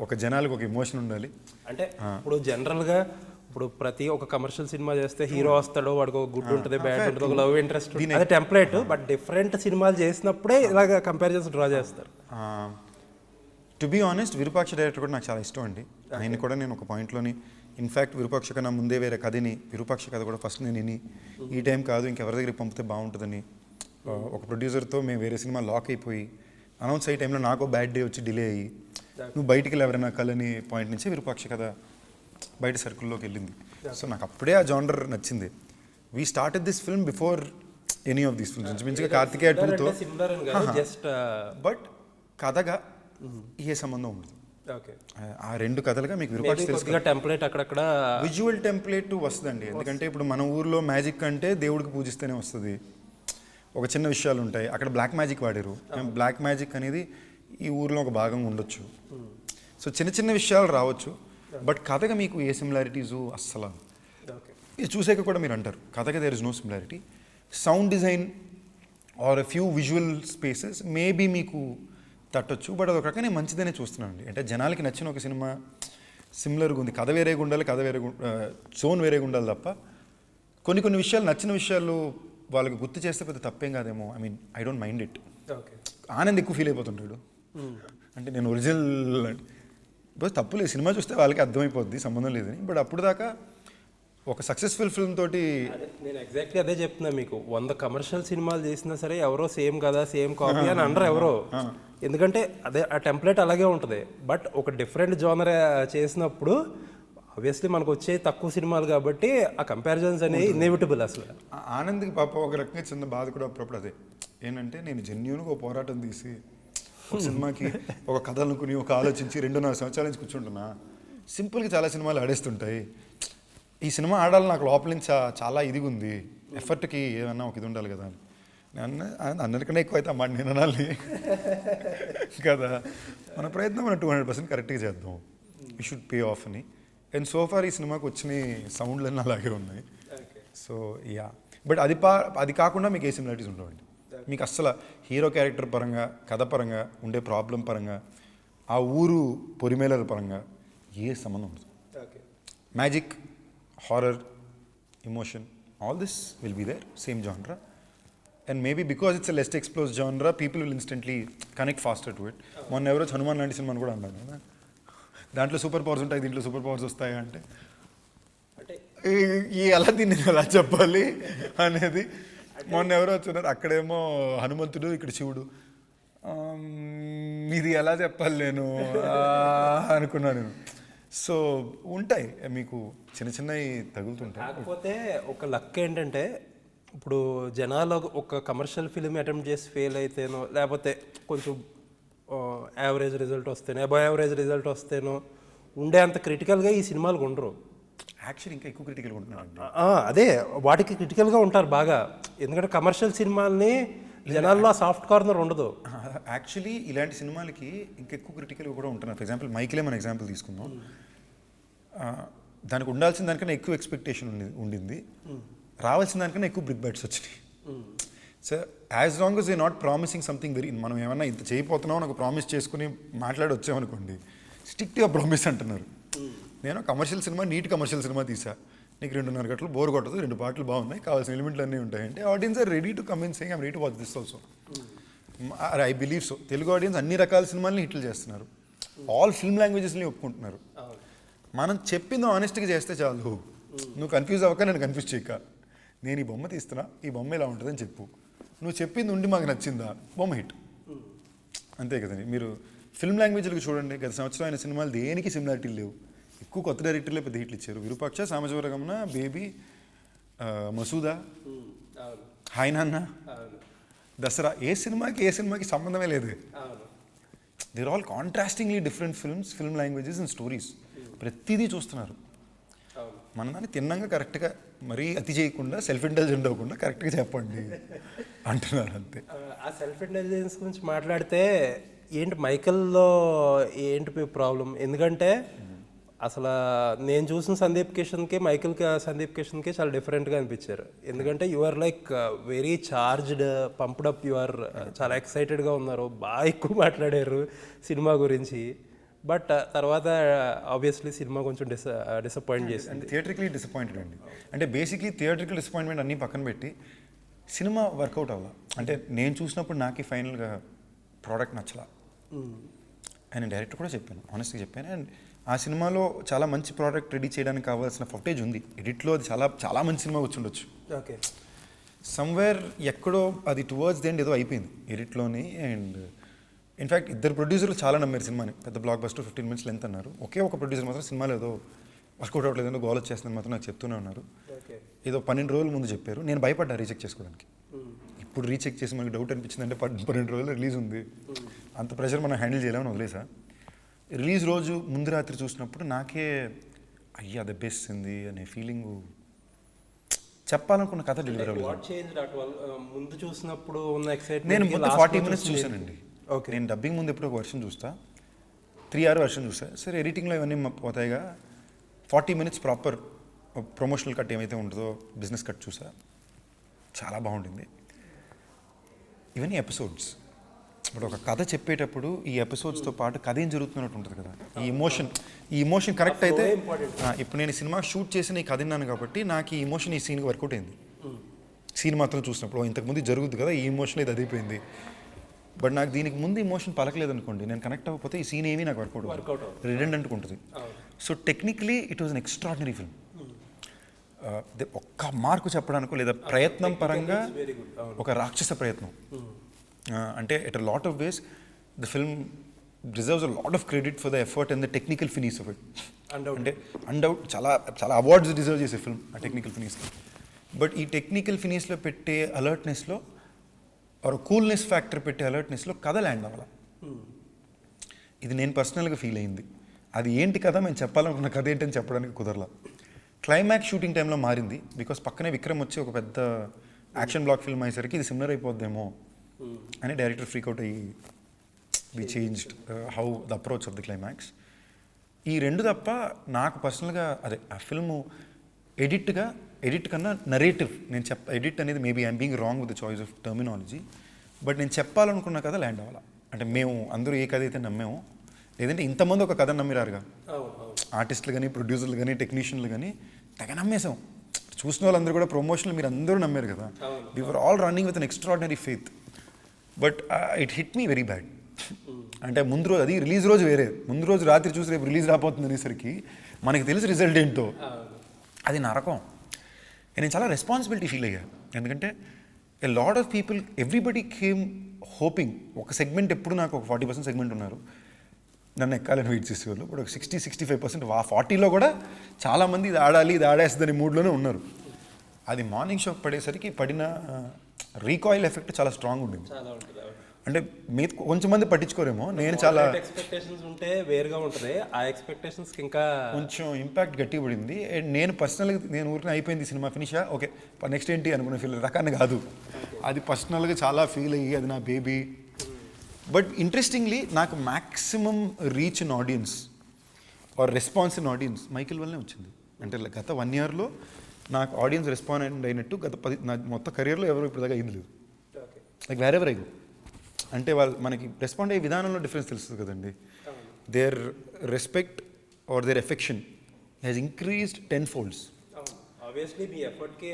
ఒక జనాలకు ఒక ఎమోషన్ ఉండాలి. అంటే ఇప్పుడు జనరల్గా ఇప్పుడు ప్రతి ఒక కమర్షియల్ సినిమా చేస్తే హీరో వస్తాడో వాడికి ఒక గుడ్ ఉంటుంది, బ్యాడ్ ఉంటుంది, ఒక లవ్ ఇంట్రెస్ట్, అది టెంప్లెట్. బట్ డిఫరెంట్ సినిమాలు చేసినప్పుడే ఇలాగ కంపారిజన్స్ డ్రా చేస్తారు. To be honest, Virupaksha director కూడా నాకు చాలా ఇష్టం అండి. ఆయన కూడా నేను ఒక పాయింట్లోని ఇన్ఫ్యాక్ట్ విరూపాక్ష కన్నా ముందే వేరే కథని, విరూపాక్ష కథ కూడా ఫస్ట్ నేను విని ఈ టైం కాదు ఇంకెవరి దగ్గరికి పంపితే బాగుంటుందని ఒక ప్రొడ్యూసర్తో మేము వేరే సినిమా లాక్ అయిపోయి అనౌన్స్ అయ్యే టైంలో నాకు బ్యాడ్ డే వచ్చి డిలే అయ్యి నువ్వు బయటికి ఎవరైనా కలని పాయింట్ నుంచి విరూపాక్ష కథ బయట సర్కిల్లోకి వెళ్ళింది. సో నాకు అప్పుడే ఆ జానర్ నచ్చింది. We started this film before any of these films. ఇంచుమించుగా కార్తికేయ 2తో, బట్ కథగా ఏ సంబంధం ఉండదు. ఆ రెండు కథలుగా మీకు విరూపాక్ష తెలుసు. టెంప్లెట్ అక్కడక్కడ విజువల్ టెంప్లెట్ వస్తుందండి. ఎందుకంటే ఇప్పుడు మన ఊర్లో మ్యాజిక్ అంటే దేవుడికి పూజిస్తేనే వస్తుంది, ఒక చిన్న విషయాలు ఉంటాయి. అక్కడ బ్లాక్ మ్యాజిక్ వాడారు. బ్లాక్ మ్యాజిక్ అనేది ఈ ఊర్లో ఒక భాగంగా ఉండొచ్చు. సో చిన్న చిన్న విషయాలు రావచ్చు, బట్ కథగా మీకు ఏ సిమిలారిటీసు అస్సలు ఇది చూసాక కూడా మీరు అంటారు కథగా there is no similarity. Sound design or a few visual spaces maybe మీకు తట్టొచ్చు, బట్ అదొక రకంగా నేను మంచిదనే చూస్తున్నాను అండి. అంటే జనాలకి నచ్చిన ఒక సినిమా సిమిలర్గా ఉంది, కథ వేరేగా ఉండాలి, కథ వేరేగా జోన్ వేరేగా ఉండాలి తప్ప కొన్ని విషయాలు నచ్చిన విషయాలు వాళ్ళకి గుర్తు చేస్తే పెద్ద తప్పేం కాదేమో. I mean I don't mind it. Anand ఎక్కువ ఫీల్ అయిపోతుంటాడు అంటే నేను ఒరిజినల్ బస్ తప్పులేదు, సినిమా చూస్తే వాళ్ళకి అర్థమైపోద్ది సంబంధం లేదని. బట్ అప్పుడు దాకా ఒక సక్సెస్ఫుల్ ఫిల్మ్ తోటి నేను ఎగ్జాక్ట్లీ అదే చెప్తున్నా మీకు. 100 కమర్షియల్ సినిమాలు చేసినా సరే ఎవరో సేమ్ కదా సేమ్ కాపీ అని అనరు ఎవరో, ఎందుకంటే అదే ఆ టెంప్లెట్ అలాగే ఉంటుంది. బట్ ఒక డిఫరెంట్ జోనర్ చేసినప్పుడు ఆబ్వియస్లీ మనకు వచ్చే తక్కువ సినిమాలు కాబట్టి ఆ కంపారిజన్స్ అనేవి ఇన్ఎవిటబుల్. అసలు ఆనంద్కి పాప ఒక రకంగా చిన్న బాధ కూడా అప్పుడప్పుడు అదే ఏంటంటే నేను జెన్యూన్గా ఒక పోరాటం తీసి ఒక సినిమాకి ఒక కథ అనుకుని ఒక ఆలోచించి 2.5 సంవత్సరాల నుంచి కూర్చుంటున్నా. సింపుల్గా చాలా సినిమాలు ఆడేస్తుంటాయి. ఈ సినిమా ఆడాలి నాకు లోపల నుంచి చాలా ఇదిగా ఉంది, ఎఫర్ట్కి ఏమన్నా ఒక ఇది ఉండాలి కదా అని నేను అందరికన్నా ఎక్కువ అయితే అన్నమాట నేను అనాలి కదా. మన ప్రయత్నం మనం 200% కరెక్ట్గా చేద్దాం, వీ షుడ్ పే ఆఫ్ అని. అండ్ సోఫార్ ఈ సినిమాకి వచ్చిన సౌండ్లన్నీ అలాగే ఉన్నాయి. సో యా, బట్ అది కాకుండా మీకు ఏ సిమిలారిటీస్ ఉండవండి. మీకు అస్సలు హీరో క్యారెక్టర్ పరంగా, కథ పరంగా, ఉండే ప్రాబ్లం పరంగా, ఆ ఊరు పొరిమేలల పరంగా ఏ సంబంధం ఉండదు. Magic, horror, emotion, all this will be there, same genre. And maybe because it's a less exposed genre, people will instantly connect faster to it. మొన్న ఎవరో హనుమాన్ లాంటి సినిమాని కూడా అన్నాను, దాంట్లో సూపర్ పవర్స్ ఉంటాయి, దీంట్లో సూపర్ పవర్స్ వస్తాయి అంటే ఎలా దీన్ని ఎలా చెప్పాలి అనేది. మొన్న ఎవరో వచ్చున్నారు, అక్కడేమో హనుమంతుడు, ఇక్కడ శివుడు, ఇది ఎలా చెప్పాలి నేను అనుకున్నాను నేను. సో ఉంటాయి మీకు చిన్నవి తగులుతుంటాయి. కాకపోతే ఒక లక్ ఏంటంటే ఇప్పుడు జనాలు ఒక కమర్షియల్ ఫిలిం అటెంప్ట్ చేసి ఫెయిల్ అయితేనో, లేకపోతే కొంచెం యావరేజ్ రిజల్ట్ వస్తేనో, అబవ్ యావరేజ్ రిజల్ట్ వస్తేనో ఉండే అంత క్రిటికల్గా ఈ సినిమాలకు ఉండరు. యాక్చువల్లీ ఇంకా ఎక్కువ క్రిటికల్గా ఉంటున్నారు. అదే వాటికి క్రిటికల్గా ఉంటారు బాగా, ఎందుకంటే కమర్షియల్ సినిమాల్ని జనాల్లో సాఫ్ట్ కార్నర్ ఉండదు. యాక్చువల్లీ ఇలాంటి సినిమాలకి ఇంకెక్కువ క్రిటికల్గా కూడా ఉంటున్నారు. ఫర్ ఎగ్జాంపుల్ మైకిలే మన ఎగ్జాంపుల్ తీసుకుందాం. దానికి ఉండాల్సిన దానికన్నా ఎక్కువ ఎక్స్పెక్టేషన్ ఉండింది, రావాల్సిన దానికన్నా ఎక్కువ బ్రిక్ బైట్స్ వచ్చినాయి. So as long as not promising something very, మనం ఏమన్నా ఇంత చేయబోతున్నాం నాకు ప్రామిస్ చేసుకుని మాట్లాడి వచ్చామనుకోండి, స్టిక్ టు ప్రామిస్ అంటున్నారు. నేను కమర్షియల్ సినిమా, నీట్ కమర్షియల్ సినిమా తీసా, నీకు 2.5 గంటలు బోర్ కొట్టదు, 2 పాటలు బాగున్నాయి, కావాల్సిన ఎలిమెంట్లు అన్నీ ఉంటాయంటే audience are ready to come in saying I'm ready to watch this also. I believe so. Telugu audience అన్ని రకాల సినిమాలని హిట్లు చేస్తున్నారు, ఆల్ ఫిల్మ్ లాంగ్వేజెస్ని ఒప్పుకుంటున్నారు. మనం చెప్పింది ఆనెస్ట్గా చేస్తే చాలు. నువ్వు కన్ఫ్యూజ్ అవ్వక నన్ను కన్ఫ్యూజ్ చేయక, నేను ఈ బొమ్మ తీస్తున్నా, ఈ బొమ్మ ఇలా ఉంటుందని చెప్పు, నువ్వు చెప్పింది ఉండి మాకు నచ్చిందా, బొమ్మ హిట్, అంతే కదండి. మీరు ఫిల్మ్ లాంగ్వేజ్లకు చూడండి, గత సంవత్సరం అయిన సినిమాలు దేనికి సిమిలారిటీలు లేవు. ఎక్కువ కొత్త డైరెక్టర్లే పెద్ద హిట్లు ఇచ్చారు. విరూపాక్ష, సామజవరగమన, బేబీ, మసూదా, హాయ్ నాన్న, దసరా ఏ సినిమాకి సంబంధమే లేదు. They're all contrastingly different film languages and stories. ప్రతిదీ చూస్తున్నారు. మన దాన్ని తిన్నాక కరెక్ట్గా మరీ అతి చేయకుండా సెల్ఫ్ ఇంటెలిజెంట్ అవ్వకుండా కరెక్ట్గా చెప్పండి అంటున్నారు అంతే. ఆ సెల్ఫ్ ఇంటెలిజెన్స్ గురించి మాట్లాడితే ఏంటి మైకల్లో ఏంటి ప్రాబ్లం? ఎందుకంటే అసలు నేను చూసిన సందీప్ కిషన్కి సందీప్ కిషన్కి చాలా డిఫరెంట్గా అనిపించారు. ఎందుకంటే you are like very charged, pumped up, you are చాలా ఎక్సైటెడ్గా ఉన్నారు, బాగా ఎక్కువ మాట్లాడారు సినిమా గురించి. బట్ తర్వాత ఆబ్వియస్లీ సినిమా కొంచెం డిసప్పాయింట్ చేసింది. థియేట్రికలీ డిసప్పాయింటెడ్ అండి. అంటే బేసిక్లీ థియేట్రికల్ డిసప్పాయింట్మెంట్ అన్నీ పక్కన పెట్టి సినిమా వర్కౌట్ అవ్వాలి. అంటే నేను చూసినప్పుడు నాకు ఫైనల్గా ప్రోడక్ట్ నచ్చలా అని డైరెక్టర్ కూడా చెప్పాను, ఆనెస్ట్గా చెప్పాను. అండ్ ఆ సినిమాలో చాలా మంచి ప్రోడక్ట్ రెడీ చేయడానికి కావాల్సిన ఫుటేజ్ ఉంది. ఎడిట్లో అది చాలా మంచి సినిమా వచ్చి ఉండొచ్చు. ఓకే, సమ్వేర్ ఎక్కడో అది టువర్డ్స్ ది ఎండ్ ఏదో అయిపోయింది ఎడిట్లోని. అండ్ ఇన్ఫ్యాక్ట్ ఇద్దరు ప్రొడ్యూసర్లు చాలా నమ్మారు సినిమాని. పెద్ద బ్లాక్ బస్టర్ 15 minutes లెంత్ అన్నారు. ఒకే ఒక ప్రొడ్యూసర్ మాత్రం సినిమాలో ఏదో వర్కౌట్ అవ్వట్లేదు, ఏదో గోల్ వచ్చేస్తుందని మాత్రం నాకు చెప్తూనే ఉన్నారు. ఏదో 12 రోజుల ముందు చెప్పారు. నేను భయపడ్డా రీచెక్ చేసుకోవడానికి. ఇప్పుడు రీచెక్ చేసి మనకి డౌట్ అనిపించింది అంటే 12 రోజులు రిలీజ్ ఉంది, అంత ప్రెషర్ మనం హ్యాండిల్ చేయలేమని వదిలేసా. రిలీజ్ రోజు ముందు రాత్రి చూసినప్పుడు నాకే అయ్యా దెబ్బేసింది అనే ఫీలింగ్. చెప్పాలనుకున్న కథ డెలివరీ ముందు చూసినప్పుడు ఉన్న నేను ముందు 40 minutes చూసానండి. ఓకే, నేను డబ్బింగ్ ముందు ఎప్పుడు ఒక వర్షన్ చూస్తా, 3 hour వర్షన్ చూస్తా. సరే ఎడిటింగ్లో ఇవన్నీ పోతాయిగా, 40 minutes ప్రాపర్ ప్రమోషనల్ కట్ ఏమైతే ఉంటుందో బిజినెస్ కట్ చూసా, చాలా బాగుంటుంది. ఇవన్నీ ఎపిసోడ్స్. ఇప్పుడు ఒక కథ చెప్పేటప్పుడు ఈ ఎపిసోడ్స్తో పాటు కథ ఏం జరుగుతున్నట్టు ఉంటుంది కదా. ఈ ఇమోషన్ కరెక్ట్ అయితే, ఇప్పుడు నేను సినిమా షూట్ చేసిన ఈ కథ విన్నాను కాబట్టి నాకు ఈ ఇమోషన్ ఈ సీన్కి వర్కౌట్ అయింది. సీన్ మాత్రం చూసినప్పుడు ఇంతకుముందు జరుగుద్ది కదా, ఈ ఇమోషన్ ఇది అదిపోయింది. బట్ నాకు దీనికి ముందు ఇమోషన్ పలకలేదు అనుకోండి, నేను కనెక్ట్ అవ్వకపోతే ఈ సీన్ ఏమీ నాకు వర్కౌట్ రిడెండెంట్గా ఉంటుంది. So technically it was an extraordinary film. ఒక్క మార్కు చెప్పడానికో లేదా ప్రయత్నం పరంగా ఒక రాక్షస ప్రయత్నం. అంటే at a lot of ways the film deserves a lot of credit for the effort and the technical finish off it. అంటే అన్డౌట్ చాలా అవార్డ్స్ డిజర్వ్ చేసే ఫిల్మ్ ఆ టెక్నికల్ ఫినిష్లో. బట్ ఈ టెక్నికల్ ఫినిష్లో పెట్టే అలర్ట్నెస్లో ఆర్ కూల్నెస్ ఫ్యాక్టర్ పెట్టే అలర్ట్నెస్లో కథ ల్యాండ్ అవ్వాలి. ఇది నేను పర్సనల్గా ఫీల్ అయింది. అది ఏంటి కథ, మేము చెప్పాలనుకున్న కథ ఏంటని చెప్పడానికి కుదరలా. క్లైమాక్స్ షూటింగ్ టైంలో మారింది బికాస్ పక్కనే విక్రమ్ వచ్చి ఒక పెద్ద యాక్షన్ బ్లాక్ ఫిల్మ్ అయ్యేసరికి ఇది సిమిలర్ అయిపోద్దేమో అని డైరెక్టర్ ఫ్రీక్అవుట్ అయ్యి we changed how the approach of the climax. ఈ రెండు తప్ప నాకు పర్సనల్గా అదే ఆ ఫిల్ము ఎడిట్ కన్నా నరేటివ్, నేను ఎడిట్ అనేది maybe I'm being wrong with the choice of terminology, but నేను చెప్పాలనుకున్న కథ ల్యాండ్ అవ్వాలి. అంటే మేము అందరూ ఏ కథ అయితే నమ్మామో, లేదంటే ఇంతమంది ఒక కథ నమ్మిరారుగా, ఆర్టిస్టులు కానీ ప్రొడ్యూసర్లు కానీ టెక్నీషియన్లు కానీ తెగ నమ్మేశాం. చూసిన వాళ్ళందరూ కూడా ప్రమోషన్లు మీరు అందరూ నమ్మారు కదా. We were all running with an extraordinary faith, but it hit me very bad. అంటే ముందు రోజు అది రిలీజ్ రోజు వేరే, ముందు రోజు రాత్రి చూసి రేపు రిలీజ్ రాబోతుంది అనేసరికి మనకి తెలిసి రిజల్ట్ ఏంటో, అది నరకం. నేను చాలా రెస్పాన్సిబిలిటీ ఫీల్ అయ్యా. ఎందుకంటే a lot of people, everybody came hoping. ఒక సెగ్మెంట్ ఎప్పుడు నాకు ఒక 40% సెగ్మెంట్ ఉన్నారు నన్ను ఎక్కాలని వెయిట్ చేసేవాళ్ళు. ఇప్పుడు ఒక 60-65% 40లో కూడా చాలామంది ఇది ఆడాలి ఇది ఆడేస్తుందని మూడ్లోనే ఉన్నారు. అది మార్నింగ్ షోకి పడేసరికి పడిన రీకాయిల్ ఎఫెక్ట్ చాలా స్ట్రాంగ్ ఉండింది. అంటే మీ కొంచెం మంది పట్టించుకోరేమో, నేను చాలా ఎక్స్పెక్టేషన్స్ ఉంటే వేరుగా ఉంటుంది, ఆ ఎక్స్పెక్టేషన్స్కి ఇంకా కొంచెం ఇంపాక్ట్ గట్టిగా పడింది. అండ్ నేను పర్సనల్గా నేను ఊరిని అయిపోయింది సినిమా ఫినిషా, ఓకే నెక్స్ట్ ఏంటి అనుకునే ఫీల్ రకాన్ని కాదు, అది పర్సనల్గా చాలా ఫీల్ అయ్యి అది నా బేబీ. బట్ ఇంట్రెస్టింగ్లీ నాకు maximum reach in audience or response in audience Michael వల్లనే వచ్చింది. అంటే గత 1 yearలో నాకు ఆడియన్స్ రెస్పాండ్ అయినట్టు గత 10 నా మొత్తం కెరియర్లో ఎవరు ఇప్పుడు దాకా అయింది లేదు. లైక్ వేరెవర్ ఐ గో, అంటే వాళ్ళు మనకి రెస్పాండ్ అయ్యే విధానంలో డిఫరెన్స్ తెలుస్తుంది కదండి. Their respect or their affection has increased 10 folds. Obviously మీ ఎఫర్ట్కి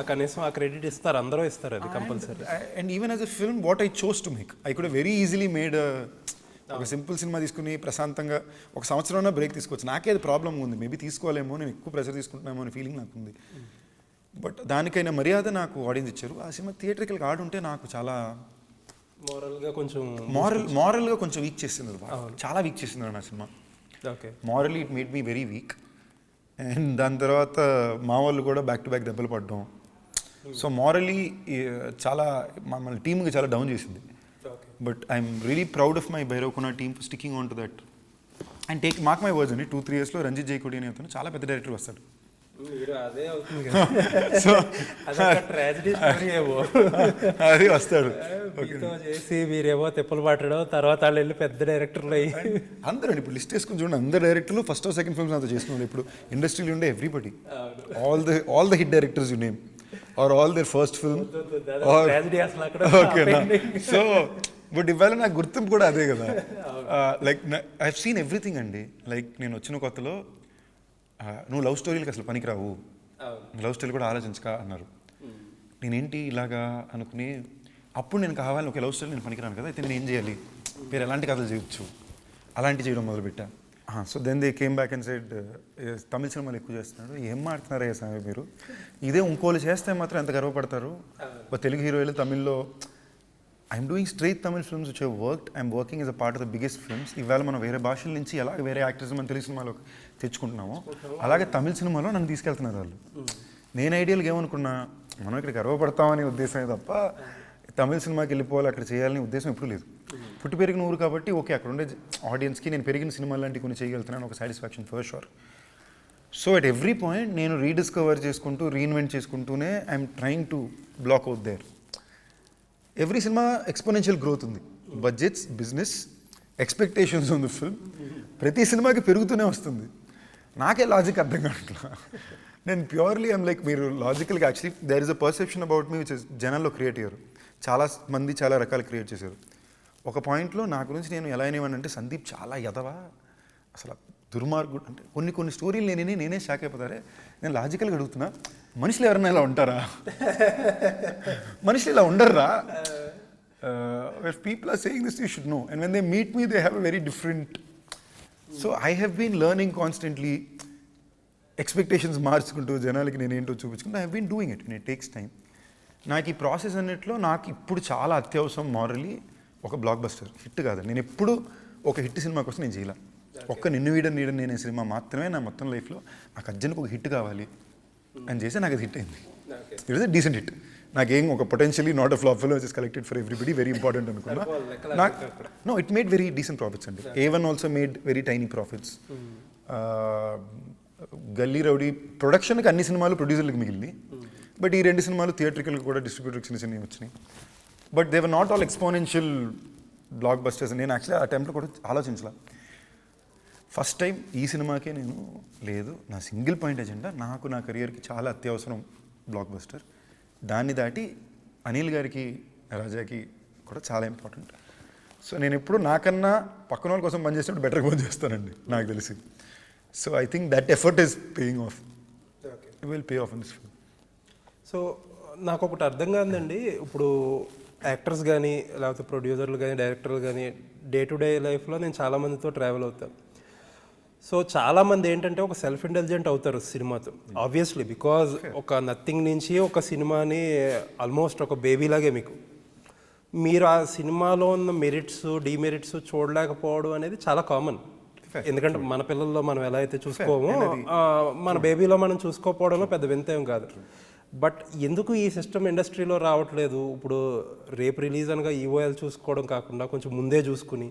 కనీసం ఆ క్రెడిట్ ఇస్తారు, అందరూ ఇస్తారు, అది compulsory. And even as a film what I chose to make, I could very easily made ఒక సింపుల్ సినిమా తీసుకుని ప్రశాంతంగా ఒక సంవత్సరంలో బ్రేక్ తీసుకోవచ్చు. నాకే అది ప్రాబ్లం ఉంది, మేబీ తీసుకోలేమో, నేను ఎక్కువ ప్రెషర్ తీసుకుంటున్నామో అనే ఫీలింగ్ నాకు ఉంది. బట్ దానికైనా మర్యాద నాకు ఆడియన్స్ ఇచ్చారు. ఆ సినిమా థియేటర్కి ఆడుంటే నాకు చాలా మారల్గా కొంచెం వీక్ చేసింది, చాలా వీక్ చేసింది నా cinema. Okay, morally it made me very weak. And దాని తర్వాత మా వాళ్ళు కూడా బ్యాక్ టు బ్యాక్ దెబ్బలు పడ్డం, సో మారలీ చాలా మమ్మల్ని టీమ్కి చాలా డౌన్ చేసింది. But I'm really proud of my Bhairavakona team for sticking on to that and take mark my words అండి. 2-3 yearsలో రంజిత్ జైకోడి అనే అతను చాలా పెద్ద డైరెక్టర్ వస్తాడు. సో అది వస్తాడు చేసి మీరేమో తిప్పలు పట్టడం, తర్వాత వాళ్ళు వెళ్ళి పెద్ద డైరెక్టర్లు అయ్యి అందరూ ఇప్పుడు లిస్ట్ వేసుకుని చూడండి, అందరు డైరెక్టర్లు ఫస్ట్ ఆర్ సెకండ్ ఫిల్మ్స్ అంతా చేస్తున్నాడు. ఇప్పుడు ఇండస్ట్రీలో ఉండే everybody, all the hit directors you name are all their first film ఓకేనా. సో బట్ ఇవాళ నాకు గుర్తింపు కూడా అదే కదా. Like I have seen everything అండి. లైక్ నేను వచ్చిన కొత్తలో నువ్వు లవ్ స్టోరీలకు అసలు పనికిరావు, లవ్ స్టోరీ కూడా ఆలోచించక అన్నారు. నేనేంటి ఇలాగా అనుకుని అప్పుడు నేను కావాలని ఒక లవ్ స్టోరీ నేను పనికిరాను కదా, అయితే నేను ఏం చేయాలి, మీరు ఎలాంటి కథలు చేయొచ్చు, అలాంటి చేయడం మొదలుపెట్టా. So then they came back and said Tamil సినిమాలు ఎక్కువ చేస్తున్నాడు, ఏం మాడుతున్నారా స్వామి మీరు, ఇదే ఇంకోళ్ళు చేస్తే మాత్రం ఎంత గర్వపడతారు. తెలుగు హీరోయిన్లు తమిళ్లో I'm doing straight Tamil films which worked, I'm working as a part of the biggest films. ఇవాళ మనం వేరే భాషల నుంచి ఎలా వేరే యాక్టర్స్ మనం తెలుగు సినిమాలో తెచ్చుకుంటున్నామో అలాగే తమిళ సినిమాలో నన్ను తీసుకెళ్తున్నారు వాళ్ళు. నేను ఐడియల్గా ఏమనుకున్నా, మనం ఇక్కడ గర్వపడతామనే ఉద్దేశమే తప్ప తమిళ సినిమాకి వెళ్ళిపోవాలి అక్కడ చేయాలనే ఉద్దేశం ఎప్పుడూ లేదు. పుట్టి పెరిగిన ఊరు కాబట్టి ఓకే, అక్కడ ఉండే ఆడియన్స్కి నేను పెరిగిన సినిమాలు లాంటివి కొన్ని చేయగలుగుతున్నాను, ఒక satisfaction for sure. So at every point నేను రీడిస్కవర్ చేసుకుంటూ రీఇన్వెంట్ చేసుకుంటూనే I'm trying to block out there. Every cinema exponential growth ఉంది, budgets, business, expectations on the film ప్రతి సినిమాకి పెరుగుతూనే వస్తుంది. నాకే లాజిక్ అర్థం కావట్లా. నేను ప్యూర్లీ ఐమ్ లైక్, మీరు లాజికల్గా actually there is a perception about me which is జనాల్లో క్రియేట్ అయ్యారు, చాలా మంది చాలా రకాలు క్రియేట్ చేశారు. ఒక పాయింట్లో నా గురించి నేను ఎలా అనేవానంటే సందీప్ చాలా ఎదవా, అసలు దుర్మార్గుడు అంటే కొన్ని స్టోరీలు నేనే షాక్ అయిపోతారే. నేను లాజికల్గా అడుగుతున్నా, మనుషులు ఎవరైనా ఇలా ఉంటారా, మనుషులు ఇలా ఉండర్రా. If people are saying this, you should know. And when they meet me, they have a very different. So I have been learning constantly. Expectations మార్చుకుంటూ జనాలకి నేను ఏంటో చూపించుకుంటూ I have been doing it and it takes time. నాకు ఈ ప్రాసెస్ అన్నిట్లో నాకు ఇప్పుడు చాలా అత్యవసరం మారలీ ఒక బ్లాక్ బస్టర్ హిట్ కాదు. నేను ఎప్పుడు ఒక హిట్ సినిమా కోసం నేను చేయాల, ఒక్క నిన్ను వీడని నేనే సినిమా మాత్రమే నా మొత్తం లైఫ్లో నాకు అర్జెంట్కి ఒక హిట్ కావాలి అని చేసి నాకు అది హిట్ అయింది. It was a decent hit. నాకేం ఒక potentially not a flop film which is collected for everybody, very important అనుకున్నా. No, it made very decent profits అండి. A1 also made very tiny profits. Gully rowdy ప్రొడక్షన్కి అన్ని సినిమాలు ప్రొడ్యూసర్లకు మిగిలింది, బట్ ఈ 2 సినిమాలు థియేట్రికల్కి కూడా డిస్ట్రిబ్యూటర్కి చిన్న వచ్చినాయి. But they were not all exponential black busters. నేను యాక్చువల్లీ ఆ టైంలో కూడా ఆలోచించలా. ఫస్ట్ టైం ఈ సినిమాకే నేను లేదు, నా సింగిల్ పాయింట్ ఎజెండా నాకు నా కెరియర్కి చాలా అత్యవసరం బ్లాక్ బస్టర్. దాన్ని దాటి అనిల్ గారికి, రాజాకి కూడా చాలా ఇంపార్టెంట్. సో నేను ఎప్పుడు నాకన్నా పక్కన వాళ్ళ కోసం పనిచేసినప్పుడు బెటర్గా పని చేస్తానండి నాకు తెలిసి. So I think that effort is paying off. It will pay of in this film. So నాకు ఒకటి అర్థం కాదండి, ఇప్పుడు యాక్టర్స్ కానీ లేకపోతే ప్రొడ్యూసర్లు కానీ డైరెక్టర్లు కానీ డే టు డే లైఫ్లో నేను చాలామందితో ట్రావెల్ అవుతాను. సో చాలామంది ఏంటంటే ఒక సెల్ఫ్ ఇంటెలిజెంట్ అవుతారు సినిమాతో, ఆబ్వియస్లీ, బికాజ్ ఒక నథింగ్ నుంచి ఒక సినిమాని ఆల్మోస్ట్ ఒక బేబీ లాగే మీరు ఆ సినిమాలో ఉన్న మెరిట్స్ డిమెరిట్స్ చూడలేకపోవడం అనేది చాలా కామన్. ఎందుకంటే మన పిల్లల్లో మనం ఎలా అయితే చూసుకోమో మన బేబీలో మనం చూసుకోకపోవడంలో పెద్ద వింత ఏం కాదు. బట్ ఎందుకు ఈ సిస్టమ్ ఇండస్ట్రీలో రావట్లేదు? ఇప్పుడు రేపు రిలీజ్ అనగా ఈఓఎల్ చూసుకోవడం కాకుండా కొంచెం ముందే చూసుకుని,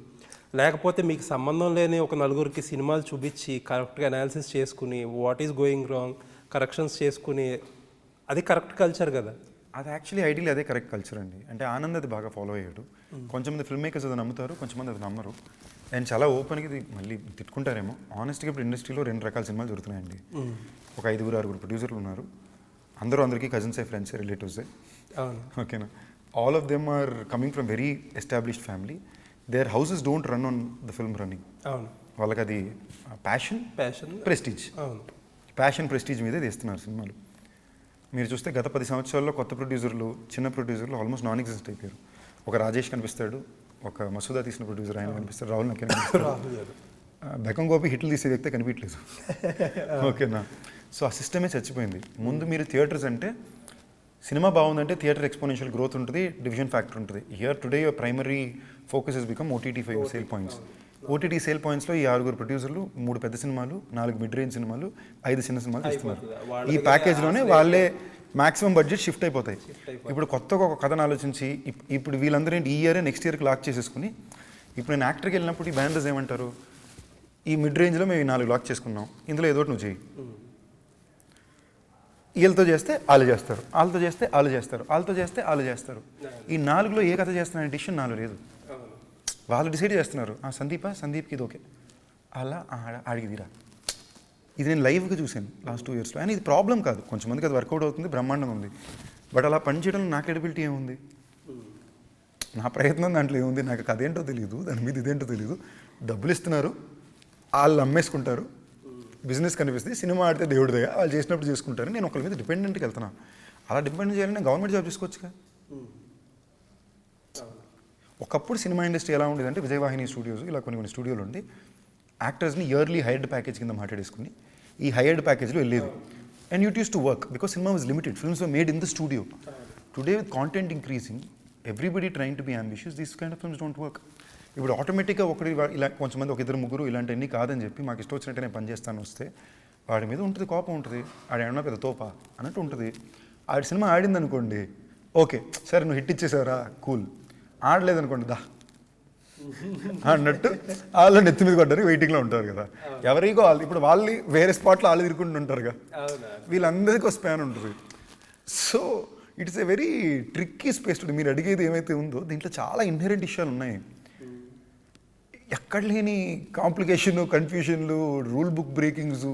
లేకపోతే మీకు సంబంధం లేని ఒక నలుగురికి సినిమాలు చూపించి కరెక్ట్గా అనాలిసిస్ చేసుకుని what is going wrong corrections చేసుకుని, అది కరెక్ట్ కల్చర్ కదా. అది యాక్చువల్లీ ఐడియల్ అదే కరెక్ట్ కల్చర్ అండి. అంటే ఆనంద్ అది బాగా ఫాలో అయ్యాడు. కొంచెంమంది ఫిల్మ్ మేకర్స్ అది నమ్ముతారు, కొంచెంమంది అది నమ్మరు. అండ్ చాలా ఓపెన్గా ఇది మళ్ళీ తిట్టుకుంటారేమో. ఆనెస్ట్గా ఇప్పుడు ఇండస్ట్రీలో 2 రకాల సినిమాలు జరుగుతున్నాయండి. ఒక 5-6 ప్రొడ్యూసర్లు ఉన్నారు. అందరికీ కజిన్సే, ఫ్రెండ్సే, రిలేటివ్సే. ఓకేనా. All of them are coming from very established family. Their houses don't run on the film running. వాళ్ళకి అది ప్యాషన్, ప్రెస్టీజ్. ప్యాషన్, ప్రెస్టీజ్ మీదే తీస్తున్నారు సినిమాలు. మీరు చూస్తే గత 10 సంవత్సరాల్లో కొత్త ప్రొడ్యూసర్లు, చిన్న ప్రొడ్యూసర్లు ఆల్మోస్ట్ నాన్ ఎగ్జిస్ట్ అయిపోయారు. ఒక రాజేష్ కనిపిస్తాడు, ఒక మసూదా తీసిన ప్రొడ్యూసర్ ఆయన కనిపిస్తాడు, రాహుల్ నకే కనిపిస్తాడు. బెకం గోపి హిట్లు తీసే వ్యక్తే కనిపించలేదు. ఓకేనా. సో ఆ సిస్టమే చచ్చిపోయింది. ముందు మీరు థియేటర్స్ అంటే సినిమా బాగుందంటే థియేటర్ ఎక్స్పోనెన్షియల్ గ్రోత్ ఉంటుంది, డివిజన్ ఫ్యాక్టర్ ఉంటుంది. Here today your primary focus is become OTT for your sale points. OTT sale పాయింట్స్లో ఈ 6 ప్రొడ్యూసర్లు 3 పెద్ద సినిమాలు, 4 మిడ్ రేంజ్ సినిమాలు, 5 చిన్న సినిమాలు తీస్తున్నారు. ఈ ప్యాకేజ్లోనే వాళ్ళే మాక్సిమం బడ్జెట్ షిఫ్ట్ అయిపోతాయి. ఇప్పుడు కొత్తగా ఒక కథను ఆలోచించి ఇప్పుడు వీళ్ళందరూ ఏంటి ఈ ఇయర్ నెక్స్ట్ ఇయర్కి లాక్ చేసేసుకుని, ఇప్పుడు నేను యాక్టర్కి వెళ్ళినప్పుడు ఈ బ్యానర్స్ ఏమంటారు, ఈ మిడ్ రేంజ్లో మేము 4 లాక్ చేసుకున్నాం, ఇందులో ఏదో ఒకటి నువ్వు చేయి. వీళ్ళతో చేస్తే వాళ్ళు చేస్తారు, వాళ్ళతో చేస్తే వాళ్ళు చేస్తారు, వాళ్ళతో చేస్తే వాళ్ళు చేస్తారు. ఈ 4లో ఏ కథ చేస్తున్నారనే డిసిషన్ 4 లేదు. వాళ్ళు డిసైడ్ చేస్తున్నారు, సందీప్కి ఇది ఓకే, అలా ఆడికి తీరా. ఇది నేను లైవ్గా చూశాను లాస్ట్ 2 ఇయర్స్లో. అండ్ ఇది ప్రాబ్లం కాదు, కొంచెంమందికి అది వర్కౌట్ అవుతుంది, బ్రహ్మాండంగా ఉంది. బట్ అలా పనిచేయడంలో నా క్రెడిబిలిటీ ఏముంది, నా ప్రయత్నం దాంట్లో ఏముంది, నాకు అదేంటో తెలియదు, దాని మీద ఇదేంటో తెలియదు. డబ్బులు ఇస్తున్నారు, వాళ్ళు అమ్మేసుకుంటారు, బిజినెస్ కనిపిస్తుంది, సినిమా ఆడితే దేవుడిదగా వాళ్ళు చేసినప్పుడు చేసుకుంటారు. నేను ఒకరి మీద డిపెండెంట్కి వెళ్తున్నా. అలా డిపెండ్ చేయాలని నేను గవర్నమెంట్ జాబ్ చేసుకోవచ్చుగా. ఒకప్పుడు సినిమా ఇండస్ట్రీ ఎలా ఉండేదంటే విజయవాహిని స్టూడియోస్ ఇలా కొన్ని స్టూడియోలు ఉండి యాక్టర్స్ని ఇయర్లీ హైర్డ్ ప్యాకేజ్ కింద మాట్లాడేసుకుని ఈ హైర్డ్ ప్యాకేజ్లో వెళ్ళేది. అండ్ యూట్ used to work because cinema was limited, films were made in the studio. Today with content increasing, everybody trying to be ambitious, this kind of films don't work. ఇప్పుడు ఆటోమేటిక్గా ఒకటి ఇలా కొంచెంమంది ఒక 2-3 ఇలాంటివన్నీ కాదని చెప్పి మాకు ఇష్టం వచ్చినట్టు నేను పనిచేస్తాను వస్తే వాడి మీద ఉంటుంది, కోపం ఉంటుంది, ఆడ ఏమన్నా పెద్ద తోపా అన్నట్టు ఉంటుంది. ఆడి సినిమా ఆడింది అనుకోండి, ఓకే సరే నువ్వు హిట్ ఇచ్చేసారా కూల్, ఆడలేదనుకోండి దా అన్నట్టు వాళ్ళు నెత్తి మీద కొట్టడానికి వెయిటింగ్లో ఉంటారు కదా. ఎవరికో వాళ్ళు ఇప్పుడు వాళ్ళు వేరే స్పాట్లో వాళ్ళు తిరుగుకుంటూ ఉంటారుగా, వీళ్ళందరికీ ఒక స్పాన్ ఉంటుంది. So it's a very tricky space. మీరు అడిగేది ఏమైతే ఉందో దీంట్లో చాలా ఇన్హెరెంట్ ఇష్యూలు ఉన్నాయి. ఎక్కడ లేని కాంప్లికేషన్, కన్ఫ్యూషన్లు, rule book breakings.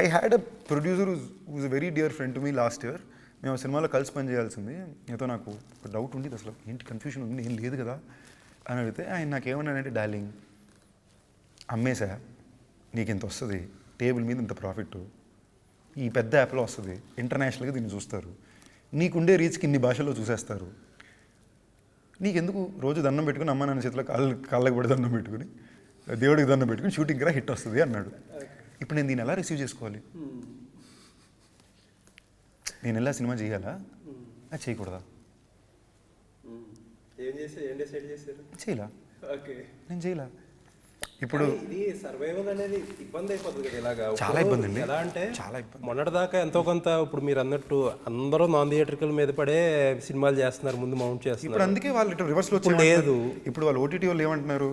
I had a producer whose very dear friend to me last year. మేము సినిమాలో కలిసి పని చేయాల్సింది. ఏదో నాకు ఒక డౌట్ ఉండేది, అసలు ఏంటి కన్ఫ్యూషన్ ఉంది, ఏం లేదు కదా అని అడిగితే ఆయన నాకేమన్నానంటే, డార్లింగ్ అమ్మేసా, నీకు ఇంత వస్తుంది, టేబుల్ మీద ఇంత ప్రాఫిట్, ఈ పెద్ద యాప్లో వస్తుంది, ఇంటర్నేషనల్గా దీన్ని చూస్తారు, నీకుండే రీచ్కి ఇన్ని భాషల్లో చూసేస్తారు, నీకెందుకు రోజు దండం పెట్టుకుని అమ్మ నాన్న చేతిలో కాళ్ళకి పడి దండం పెట్టుకుని దేవుడికి దండం పెట్టుకుని షూటింగ్ రా హిట్ వస్తుంది అన్నాడు. ఇప్పుడు నేను దీన్ని ఎలా రిసీవ్ చేసుకోవాలి? నేను ఎలా సినిమా చేయాలా, అది చేయకూడదా? చేయలా, నేను చేయలా. ఇప్పుడు సర్వైవల్ అనేది ఇబ్బంది అయిపోతుంది కదా, ఇలాగా చాలా ఇబ్బంది అండి. ఎలా అంటే చాలా ఇబ్బంది. మొన్నటిదాకా ఎంతో కొంత, ఇప్పుడు మీరు అన్నట్టు అందరూ నాన్ థియేట్రికల్ మీద పడే సినిమాలు చేస్తున్నారు, ముందు మౌంట్ చేస్తున్నారు. ఇప్పుడు అందుకే వాళ్ళు ఇటు రివర్స్లో లేదు. ఇప్పుడు వాళ్ళు ఓటీటీ వాళ్ళు ఏమంటున్నారు,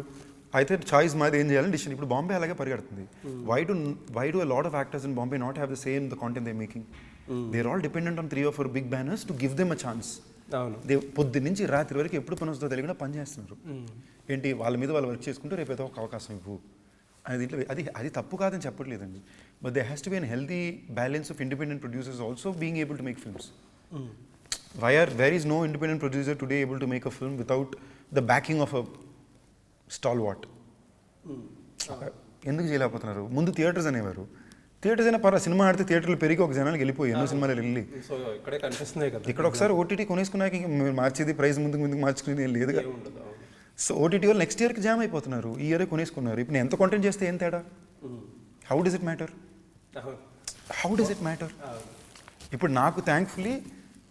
అయితే చాయిస్ మాది ఏం చేయాలని డిసిషన్. ఇప్పుడు బాంబే అలాగే పరిగెడుతుంది. Why do lot of actors in Bombay not have the same the content they making? They are all dependent on 3 or 4 big banners to give them a chance. పొద్దున్న నుంచి రాత్రి వరకు ఎప్పుడు పని వస్తుందో తెలియకుండా పని చేస్తున్నారు. ఏంటి వాళ్ళ మీద వాళ్ళు వర్క్ చేసుకుంటూ రేపు ఏదో ఒక అవకాశం ఇవ్వు అని. దీంట్లో అది తప్పు కాదని చెప్పట్లేదండి. But they has to be an healthy balance of independent producers also being able to make films. Where is no independent producer today able to make a film without the backing of a stall what? ఎందుకు చేయలేకపోతున్నారు? ముందు థియేటర్స్ అనేవారు, థియేటర్స్ అయినా పర్వాలేదు, సినిమా ఆడితే థియేటర్లు పెరిగి ఒక జనాలకు వెళ్ళిపోయి ఎన్నో సినిమాలు వెళ్ళి ఇక్కడ ఒకసారి ఓటీటీ కొనేసుకున్నాక మీరు మార్చేది ప్రైస్ ముందుకు మార్చుకునేది ఏం లేదుగా. సో ఓటీటీ వాళ్ళు నెక్స్ట్ ఇయర్కి జామ్ అయిపోతున్నారు, ఈ ఇయరే కొనేసుకున్నారు. ఇప్పుడు నేను ఎంత కాంటెంట్ చేస్తే ఏం తేడా? How does it matter? ఇప్పుడు నాకు thankfully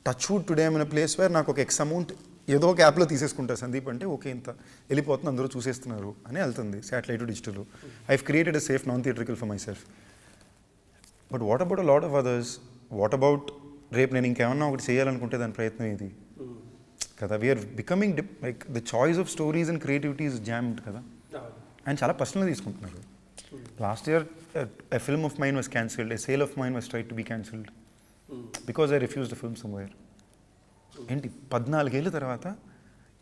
touch wood today I'm in a place where నాకు ఒక ఎక్స్ అమౌంట్ ఏదో ఒక యాప్లో తీసేసుకుంటారు సందీప్ అంటే, ఓకే ఇంత వెళ్ళిపోతుంది, అందరూ చూసేస్తున్నారు అని వెళ్తుంది, satellite digital. I've created a safe non theatrical for myself. But what about a lot of others? What about రేపు నేను ఇంకేమన్నా ఒకటి చేయాలనుకుంటే దాని ప్రయత్నం ఇది కదా. We're becoming like the choice of stories and creativity is jammed కదా. అండ్ చాలా పర్సనల్గా తీసుకుంటున్నారు. Last year a film of mine was cancelled, a sale of mine was tried to be cancelled because I refused the film somewhere. ఏంటి 14 ఏళ్ళ తర్వాత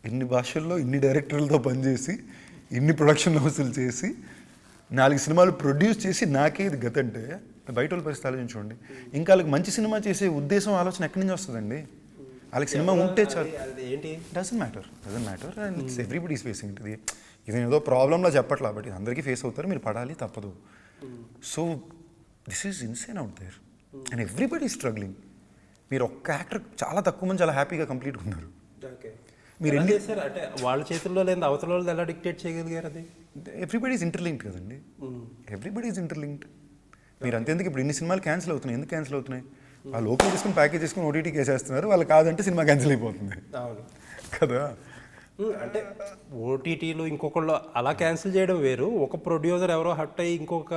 ఇన్ని భాషల్లో ఇన్ని డైరెక్టర్లతో పనిచేసి ఇన్ని ప్రొడక్షన్ హౌస్లు చేసి 4 సినిమాలు ప్రొడ్యూస్ చేసి నాకే ఇది గత అంటే బయట వాళ్ళ పరిస్థితి ఆలోచించుకోండి. ఇంకా వాళ్ళకి మంచి సినిమా చేసే ఉద్దేశం ఆలోచన ఎక్కడి నుంచి వస్తుందండి? వాళ్ళకి సినిమా ఉంటే చాలు. Doesn't matter and it's everybody is facing it. ఇది ఏదో ప్రాబ్లంలో చెప్పట్లా, బట్ ఇది అందరికీ ఫేస్ అవుతారు, మీరు పడాలి తప్పదు. So this is insane out there and everybody is struggling. మీరు ఒక్క యాక్టర్ చాలా తక్కువ మంది చాలా హ్యాపీగా కంప్లీట్గా ఉన్నారు. మీరు ఏం చేస్తారు అంటే వాళ్ళ చేతుల్లో లేదా అవతల వాళ్ళు ఎలా డిక్టేట్ చేయగలిగారు? అది ఎవ్రీబడి ఈజ్ ఇంటర్లింక్డ్ కదండి, ఎవ్రీబడి ఈజ్ ఇంటర్లింక్డ్. మీరు అంతేందుకు ఇప్పుడు ఇన్ని సినిమాలు క్యాన్సిల్ అవుతున్నాయి, ఎందుకు క్యాన్సిల్ అవుతున్నాయి? వాళ్ళు ఓపెన్ చేసుకుని ప్యాకేజ్ చేసుకుని ఓటీటీకి వేసేస్తున్నారు, వాళ్ళు కాదంటే సినిమా క్యాన్సిల్ అయిపోతుంది కదా. అంటే ఓటీటీలు ఇంకొకళ్ళు అలా క్యాన్సిల్ చేయడం వేరు, ఒక ప్రొడ్యూసర్ ఎవరో హట్ అయ్యి ఇంకొక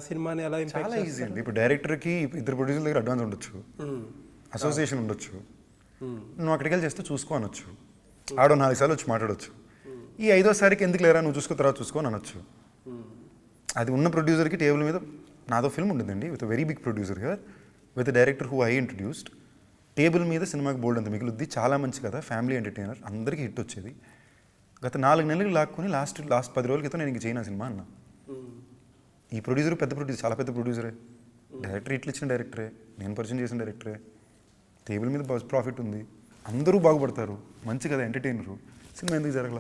సినిమాని ఎలా చాలా ఈజీ అండి. ఇప్పుడు డైరెక్టర్కి 2 ప్రొడ్యూసర్ దగ్గర అడ్వాన్స్ ఉండొచ్చు, అసోసియేషన్ ఉండొచ్చు, నువ్వు అక్కడికి వెళ్ళి చేస్తే చూసుకో అనొచ్చు, ఆడో 4 సార్లు వచ్చి మాట్లాడొచ్చు. ఈ 5వ సారికి ఎందుకు లేరా నువ్వు చూసుకో తర్వాత చూసుకో అని అనొచ్చు. అది ఉన్న ప్రొడ్యూసర్కి టేబుల్ మీద నాదో ఫిల్మ్ ఉంటుందండి with very big producer here with director who I introduced. Table మీద సినిమాకి బోల్డ్ అంత మిగులుద్ది, చాలా మంచి కదా, ఫ్యామిలీ ఎంటర్టైనర్, అందరికీ హిట్ వచ్చేది. గత 4 నెలలు లాక్కుని లాస్ట్ 10 రోజుల క్రితం నేను ఇంక చేయను సినిమా అన్న. ఈ ప్రొడ్యూసర్ పెద్ద ప్రొడ్యూసర్, చాలా పెద్ద ప్రొడ్యూసరే, డైరెక్టర్ ఇట్లా ఇచ్చిన డైరెక్టరే, నేను పరిచయం చేసిన డైరెక్టరే, టేబుల్ మీద ప్రాఫిట్ ఉంది, అందరూ బాగుపడతారు, మంచి కదా ఎంటర్టైనరు, సినిమా ఎందుకు జరగల?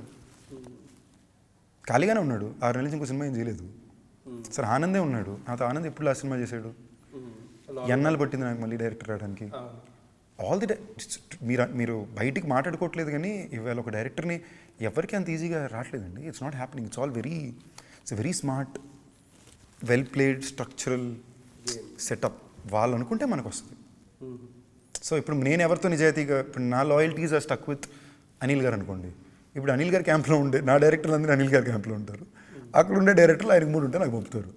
ఖాళీగానే ఉన్నాడు, 6 నెలల నుంచి ఇంకో సినిమా ఏం చేయలేదు. సరే ఆనందే ఉన్నాడు, నాతో ఆనంద్ ఎప్పుడు లాస్ట్ సినిమా చేశాడు, ఎన్నాళ్ళు పట్టింది నాకు మళ్ళీ డైరెక్టర్ రావడానికి. ఆల్ ది మీరు బయటికి మాట్లాడుకోవట్లేదు కానీ ఇవాళ ఒక డైరెక్టర్ని ఎవరికి అంత ఈజీగా రావట్లేదండి. It's not happening. It's very smart, well played, structural setup. వాళ్ళు అనుకుంటే మనకు వస్తుంది. సో ఇప్పుడు నేను ఎవరితో నిజాయితీగా, ఇప్పుడు నా loyalties are stuck with Anil garu అనుకోండి. ఇప్పుడు అనిల్ గారి క్యాంప్లో ఉండే నా డైరెక్టర్లు అందరూ అనిల్ గారి క్యాంప్లో ఉంటారు, అక్కడ ఉండే డైరెక్టర్లు ఆయనకు 3 ఉంటే నాకు పంపుతారు.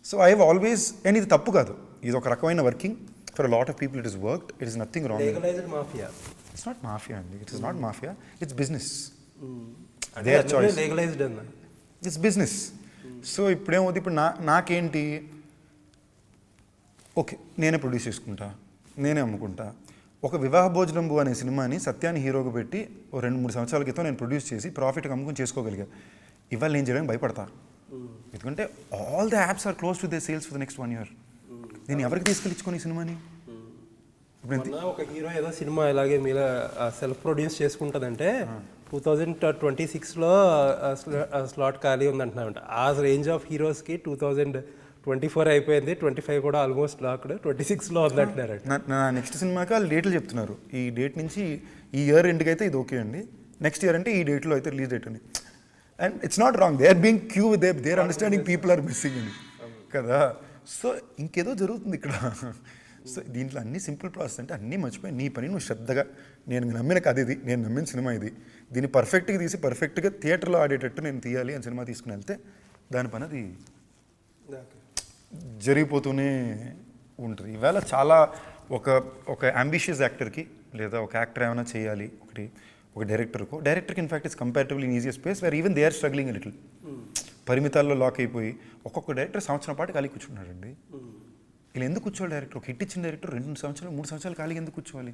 So I have always, and ఇది తప్పు కాదు, ఇది ఒక రకమైన working for a lot of people. It is worked, it is nothing wrong. It's not mafia అండి, it is not mafia, it's business. Their choice, it's business. So ఇప్పుడేమవుతుంది, ఇప్పుడు నాకేంటి, ఓకే నేనే ప్రొడ్యూస్ చేసుకుంటా, నేనే అమ్ముకుంటా. ఒక వివాహ భోజనంబు అనే సినిమాని సత్యాన్ని హీరోగా పెట్టి 2-3 సంవత్సరాల క్రితం నేను ప్రొడ్యూస్ చేసి ప్రాఫిట్గా అమ్ముకుని చేసుకోగలిగా. ఇవాళ నేను చేయడానికి భయపడతా, ఎందుకంటే all the apps are close to the sales for the next 1 year. నేను ఎవరికి తీసుకెళ్ళించుకొని ఈ సినిమాని? ఒక హీరో ఏదో సినిమా ఇలాగే మీరు సెల్ఫ్ ప్రొడ్యూస్ చేసుకుంటుందంటే 2026లో స్లాట్ ఖాళీ ఉందంటున్నామంట. ఆ రేంజ్ ఆఫ్ హీరోస్కి 2024 అయిపోయింది, 25 కూడా ఆల్మోస్ట్ లాక్డ్, 26లో ఉందంటున్నారు. నా నెక్స్ట్ సినిమాకి వాళ్ళు డేట్లు చెప్తున్నారు, ఈ డేట్ నుంచి ఈ ఇయర్ ఎండ్కి అయితే ఇది ఓకే అండి, నెక్స్ట్ ఇయర్ అంటే ఈ డేట్లో అయితే రిలీజ్ డేట్ అని. And it's not wrong, they are being queue, they are understanding people are missing అని కదా. సో ఇంకేదో జరుగుతుంది ఇక్కడ. సో దీంట్లో అన్ని సింపుల్ ప్రాసెస్, అంటే అన్నీ మర్చిపోయి నీ పని నువ్వు శ్రద్ధగా, నేను నమ్మిన కథ ఇది, నేను నమ్మిన సినిమా ఇది, దీన్ని పర్ఫెక్ట్గా తీసి పర్ఫెక్ట్గా థియేటర్లో ఆడేటట్టు నేను తీయాలి అని సినిమా తీసుకుని వెళ్తే దాని పని అది జరిగిపోతూనే ఉంటుంది. ఈవేళ చాలా ఒక అంబిషియస్ యాక్టర్కి లేదా ఒక యాక్టర్ ఏమైనా చేయాలి, ఒక డైరెక్టర్కి in fact it's comparatively easier space where even they are struggling little. పరిమితాల్లో లాక్ అయిపోయి ఒక్కొక్క డైరెక్టర్ సంవత్సరం పాటు ఖాళీ కూర్చున్నారండి. ఇలా ఎందుకు కూర్చోవాలి? డైరెక్టర్, ఒక హిట్ ఇచ్చిన డైరెక్టర్ 2 సంవత్సరాలు 3 సంవత్సరాలు ఖాళీగా ఎందుకు కూర్చోవాలి?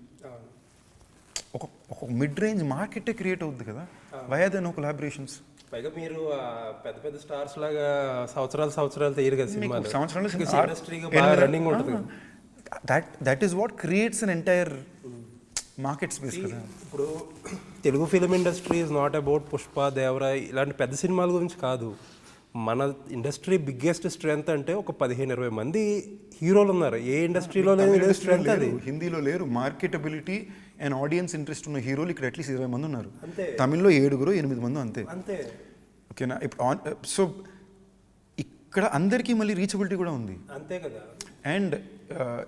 ఒక మిడ్ రేంజ్ మార్కెటే క్రియేట్ అవుద్ది కదా. Why are there no collaborations? పైగా మీరు పెద్ద పెద్ద స్టార్స్ లాగా సంవత్సరాలు తీయరు కదా సినిమాలు, సంవత్సరాలు రన్నింగ్ ఉంటుంది. That is what creates an entire market space కదా. ఇప్పుడు Telugu film industry is not about Pushpa, దేవరాయ్ ఇలాంటి పెద్ద సినిమాల గురించి కాదు. మన ఇండస్ట్రీ బిగ్గెస్ట్ స్ట్రెంగ్త్ అంటే ఒక 15-20 మంది హీరోలు ఉన్నారు. ఏ ఇండస్ట్రీలో లేదు స్ట్రెంగ్త్ అది. హిందీలో లేరు, మార్కెటబిలిటీ అండ్ ఆడియన్స్ ఇంట్రెస్ట్ ఉన్న హీరోలు ఇక్కడ అట్లీస్ట్ 20 మంది ఉన్నారు. తమిళ్లో 7-8 మంది అంతే. ఓకేనా? ఇప్పుడు సో ఇక్కడ అందరికీ మళ్ళీ రీచబిలిటీ కూడా ఉంది. అంతే కదా. అండ్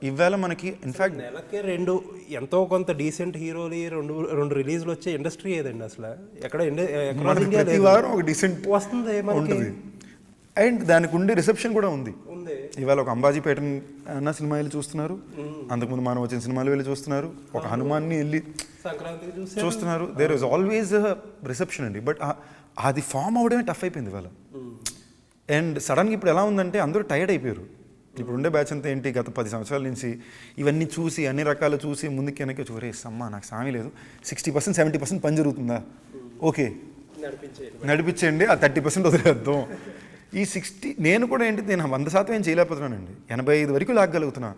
ఇవాళ మనకి ఇన్ఫాక్ట్ నెలకే 2 ఎంతో కొంత డీసెంట్ హీరోలు రెండు రిలీజ్లు వచ్చే ఇండస్ట్రీ ఏదండి అసలు? ఎక్కడ ప్రతి వారం ఒక డీసెంట్ వస్తుంది ఉంటుంది. అండ్ దానికి ఉండే రిసెప్షన్ కూడా ఉంది. ఇవాళ ఒక అంబాజీపేట అన్న సినిమా వెళ్ళి చూస్తున్నారు, అంతకుముందు మనం వచ్చిన సినిమాలు వెళ్ళి చూస్తున్నారు, ఒక హనుమాన్ని వెళ్ళి చూస్తున్నారు. దేర్ ఇస్ ఆల్వేస్ రిసెప్షన్ అండి. బట్ అది ఫామ్ అవడమే టఫ్ అయిపోయింది ఇవాళ. అండ్ సడన్గా ఇప్పుడు ఎలా ఉందంటే అందరూ టైర్డ్ అయిపోయారు. ఇప్పుడు ఉండే బ్యాచ్ అంతా ఏంటి, గత 10 సంవత్సరాల నుంచి ఇవన్నీ చూసి అన్ని రకాలు చూసి ముందుకి వెనక్కి చూరే సమ్మా నాకు సామి లేదు, 60% 70% పని జరుగుతుందా, ఓకే నడిపించేయండి, ఆ 30% వదిలేద్దాం. ఈ 60 నేను కూడా ఏంటి, నేను 100% ఏం చేయలేకపోతున్నానండి, 85 వరకు లాగగలుగుతున్నా.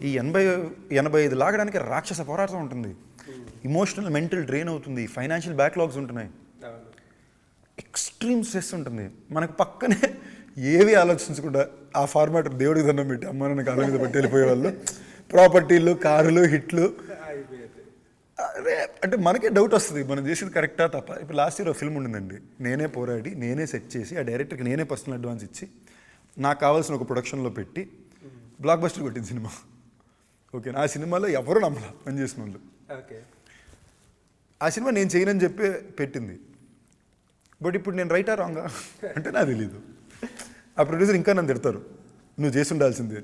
ఈ 85 లాగడానికి రాక్షస పోరాటం ఉంటుంది, ఇమోషనల్ మెంటల్ డ్రెయిన్ అవుతుంది, ఫైనాన్షియల్ బ్యాక్లాగ్స్ ఉంటున్నాయి, ఎక్స్ట్రీమ్ స్ట్రెస్ ఉంటుంది. మనకు పక్కనే ఏవి ఆలోచించకుండా ఆ ఫార్మాట్ దేవుడికి దండం పెట్టి అమ్మ నాన్న కాలం మీద పెట్టి వెళ్ళిపోయేవాళ్ళు, ప్రాపర్టీలు, కారులు, హిట్లు. అంటే మనకే డౌట్ వస్తుంది మనం చేసేది కరెక్టా తప్ప. ఇప్పుడు లాస్ట్ ఇయర్ ఒక ఫిల్మ్ ఉండిందండి, నేనే పోరాడి నేనే సెట్ చేసి ఆ డైరెక్టర్కి నేనే పర్సనల్ అడ్వాన్స్ ఇచ్చి నాకు కావాల్సిన ఒక ప్రొడక్షన్లో పెట్టి బ్లాక్ బస్టర్ కొట్టింది సినిమా. ఓకే, ఆ సినిమాలో ఎవరు నమ్మలా పనిచేసిన వాళ్ళు. ఆ సినిమా నేను చేయనని చెప్పి పెట్టింది. బట్ ఇప్పుడు నేను రైటా రాంగా అంటే నాకు తెలీదు. ఆ ప్రొడ్యూసర్ ఇంకా నన్ను తిడతారు, నువ్వు చేసి ఉండాల్సిందే.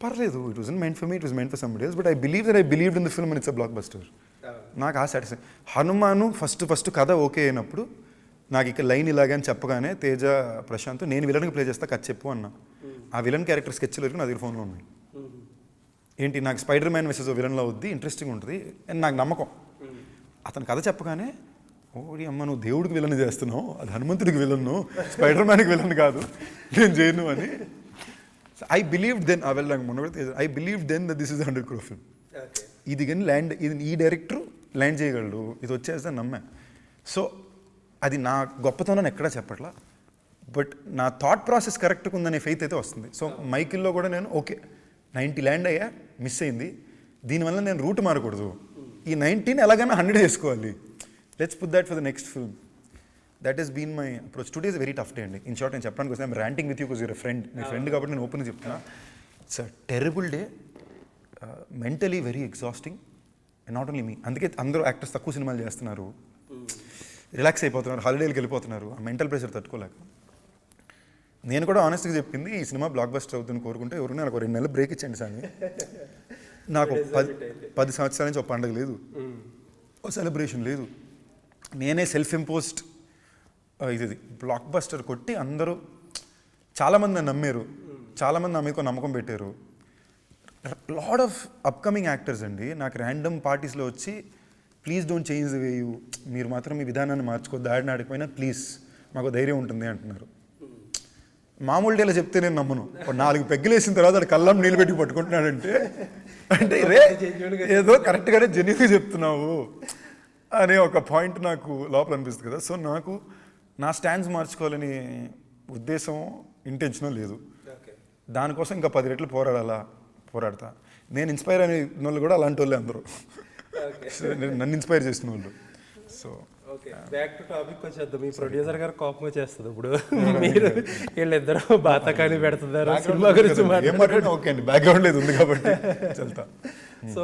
పర్లేదు, it was meant for me, it was meant for somebody else, but I believed in the film and it's a block buster. నాకు ఆ సాటిస్ఫై. హనుమాను ఫస్ట్ కథ ఓకే అయినప్పుడు నాకు ఇక లైన్ ఇలాగని చెప్పగానే తేజ ప్రశాంత్ నేను విలన్కి ప్లే చేస్తా కథ చెప్పు అన్న. ఆ విలన్ క్యారెక్టర్ స్కెచ్లు వరకు నా దగ్గర ఫోన్లో ఉన్నాయి. ఏంటి నాకు స్పైడర్ మ్యాన్ మెసేజ్ విలన్లో అవుద్ది, ఇంట్రెస్టింగ్ ఉంటుంది అండ్ నాకు నమ్మకం. అతను కథ చెప్పగానే ఓడి అమ్మ నువ్వు దేవుడికి విలన్ చేస్తున్నావు, అది హనుమంతుడికి విలన్ను, స్పైడర్ మ్యాన్కి విలన్ కాదు, నేను చేయను అని. I believed then, I believed then that this is 100 crore film. ఇది కానీ ఇది ఈ డైరెక్టర్ ల్యాండ్ చేయగలడు, ఇది వచ్చేస్తే నమ్మా. సో అది నా గొప్పతనం ఎక్కడా చెప్పట్లా, బట్ నా థాట్ ప్రాసెస్ కరెక్ట్గా ఉందనే ఫెయిత్ అయితే వస్తుంది. సో మైకిల్లో కూడా నేను ఓకే 90 ల్యాండ్ అయ్యా, మిస్ అయింది, దీనివల్ల నేను రూట్ మారకూడదు, ఈ 90 ఎలాగైనా 100 చేసుకోవాలి, let's put that for the next film. That is been my approach. Today is very tough day అండి. ఇన్ షార్ట్ నేను చెప్పడానికి వస్తే I'm ranting with you because you're friend, మీ ఫ్రెండ్ కాబట్టి నేను ఓపెన్గా చెప్తున్నా. It's a terrible day, mentally very exhausting, and not only me. అందుకే అందరూ యాక్టర్స్ తక్కువ సినిమాలు చేస్తున్నారు, రిలాక్స్ అయిపోతున్నారు, హాలిడేలకు వెళ్ళిపోతున్నారు, ఆ మెంటల్ ప్రెషర్ తట్టుకోలేక. నేను కూడా ఆనెస్ట్గా చెప్పింది ఈ సినిమా బ్లాక్ బస్టర్ అవుతుంది కోరుకుంటే ఎవరు నాకు 2 నెలలు బ్రేక్ ఇచ్చండి సార్. నాకు 10 సంవత్సరాల నుంచి ఒక పండుగ లేదు, ఓ సెలబ్రేషన్ లేదు, నేనే సెల్ఫ్ ఇంపోజ్డ్ ఇది బ్లాక్ బస్టర్ కొట్టి అందరూ చాలామంది నన్ను నమ్మారు, చాలామంది నా మీద నమ్మకం పెట్టారు. లాడ్ ఆఫ్ అప్కమింగ్ యాక్టర్స్ అండి నాకు ర్యాండమ్ పార్టీస్లో వచ్చి please don't change the way you, మీరు మాత్రం మీ విధానాన్ని మార్చుకోవద్దు, ఆడిపోయినా ప్లీజ్ మాకు ధైర్యం ఉంటుంది అంటున్నారు. మామూలు డేలో చెప్తే నేను నమ్మను, 4 పెగ్గులు వేసిన తర్వాత అది కళ్ళం నీళ్ళు పెట్టి పట్టుకుంటున్నాడంటే అంటే రే ఏదో కరెక్ట్గానే జెన్యూన్గా చెప్తున్నావు అనే ఒక పాయింట్ నాకు లోపల అనిపిస్తుంది కదా. సో నాకు నా స్టాండ్స్ మార్చుకోవాలని ఉద్దేశం ఇంటెన్షనల్ లేదు, దానికోసం ఇంకా 10 రెట్లు పోరాడతా. నేను ఇన్స్పైర్ అయిన వాళ్ళు కూడా అలాంటి వాళ్ళే అందరూ, నన్ను ఇన్స్పైర్ చేసిన వాళ్ళు. సో బ్యాక్ టు టాపిక్ వచ్చేద్దాం. మీ ప్రొడ్యూసర్ గారు కోపం వచ్చేస్తుంది ఇప్పుడు, మీరు వీళ్ళిద్దరూ బాతకాని పెడుతున్నారు సినిమా గురించి మాట్లాడినా ఓకే అండి, బ్యాక్గ్రౌండ్ లేదు ఉంది కాబట్టి వెళ్తా. సో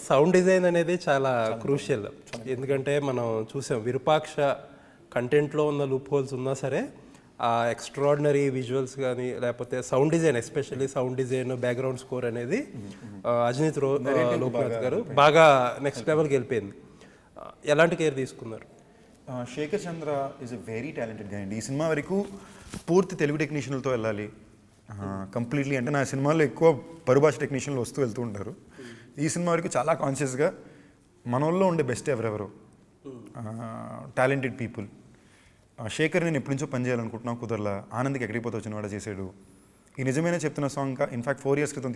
సౌండ్ డిజైన్ అనేది చాలా క్రూషియల్, ఎందుకంటే మనం చూసాం విరూపాక్ష కంటెంట్లో ఉన్న లూప్ హోల్స్ ఉన్నా సరే ఆ ఎక్స్ట్రాడినరీ విజువల్స్ కానీ లేకపోతే sound design, especially sound design, background score అనేది అజినీత్ లోక్నాథ్ గారు బాగా నెక్స్ట్ లెవెల్కి వెళ్ళిపోయింది. ఎలాంటి కేర్ తీసుకున్నారు? శేఖర్ చంద్ర ఈజ్ ఎ వెరీ టాలెంటెడ్ గా అండి. ఈ సినిమా వరకు పూర్తి తెలుగు టెక్నీషియన్లతో వెళ్ళాలి కంప్లీట్లీ, అంటే నా సినిమాల్లో ఎక్కువ పరుభాష టెక్నీషియన్లు వస్తూ వెళ్తూ ఉంటారు. ఈ సినిమా వరకు చాలా కాన్షియస్గా మన వాళ్ళు ఉండే బెస్ట్ ఎవరెవరు టాలెంటెడ్ పీపుల్. శేఖర్ నేను ఎప్పటి నుంచో పని చేయాలనుకుంటున్నాను, కుదరలా. ఆనంద్కి ఎక్కడికి పోతే వచ్చిన వాడు చేసాడు. ఈ నిజమైన చెప్తున్న సాంగ్ ఇన్ఫాక్ట్ 4 years క్రితం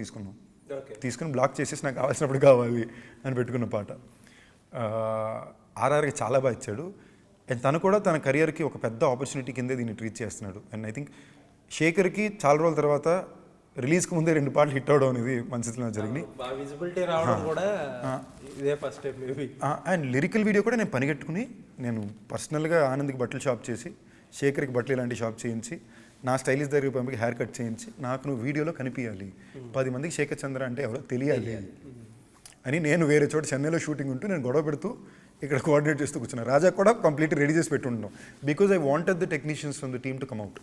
తీసుకుని బ్లాక్ చేసేసి నాకు కావాల్సినప్పుడు కావాలి అని పెట్టుకున్న పాట. ఆర్ఆర్కి చాలా బాగా ఇచ్చాడు, అండ్ తను కూడా తన కెరియర్కి ఒక పెద్ద ఆపర్చునిటీ కిందే దీన్ని ట్రీట్ చేస్తున్నాడు. అండ్ ఐ థింక్ శేఖర్కి చాలా రోజుల తర్వాత రిలీజ్కి ముందే 2 పాటలు హిట్ అవడం అనేది మంచిగా జరిగింది. అండ్ లిరికల్ వీడియో కూడా నేను పనిగట్టుకుని నేను పర్సనల్గా ఆనంద్కి బట్టలు షాప్ చేసి, శేఖర్కి బట్టలు ఇలాంటి షాప్ చేయించి, నా స్టైలిష్ దగ్గర పంపికి హెయిర్ కట్ చేయించి, నాకు నువ్వు వీడియోలో కనిపించాలి, 10 మందికి శేఖర్ చంద్ర అంటే ఎవరో తెలియాలి అని నేను వేరే చోట చెన్నైలో షూటింగ్ ఉంటూ నేను గొడవ పెడుతూ ఇక్కడ కోఆర్డినేట్ చేస్తూ కూర్చున్నాను. రాజా కూడా కంప్లీట్లీ రెడీ చేసి పెట్టుంటాం because I wanted the technicians from the team to come out.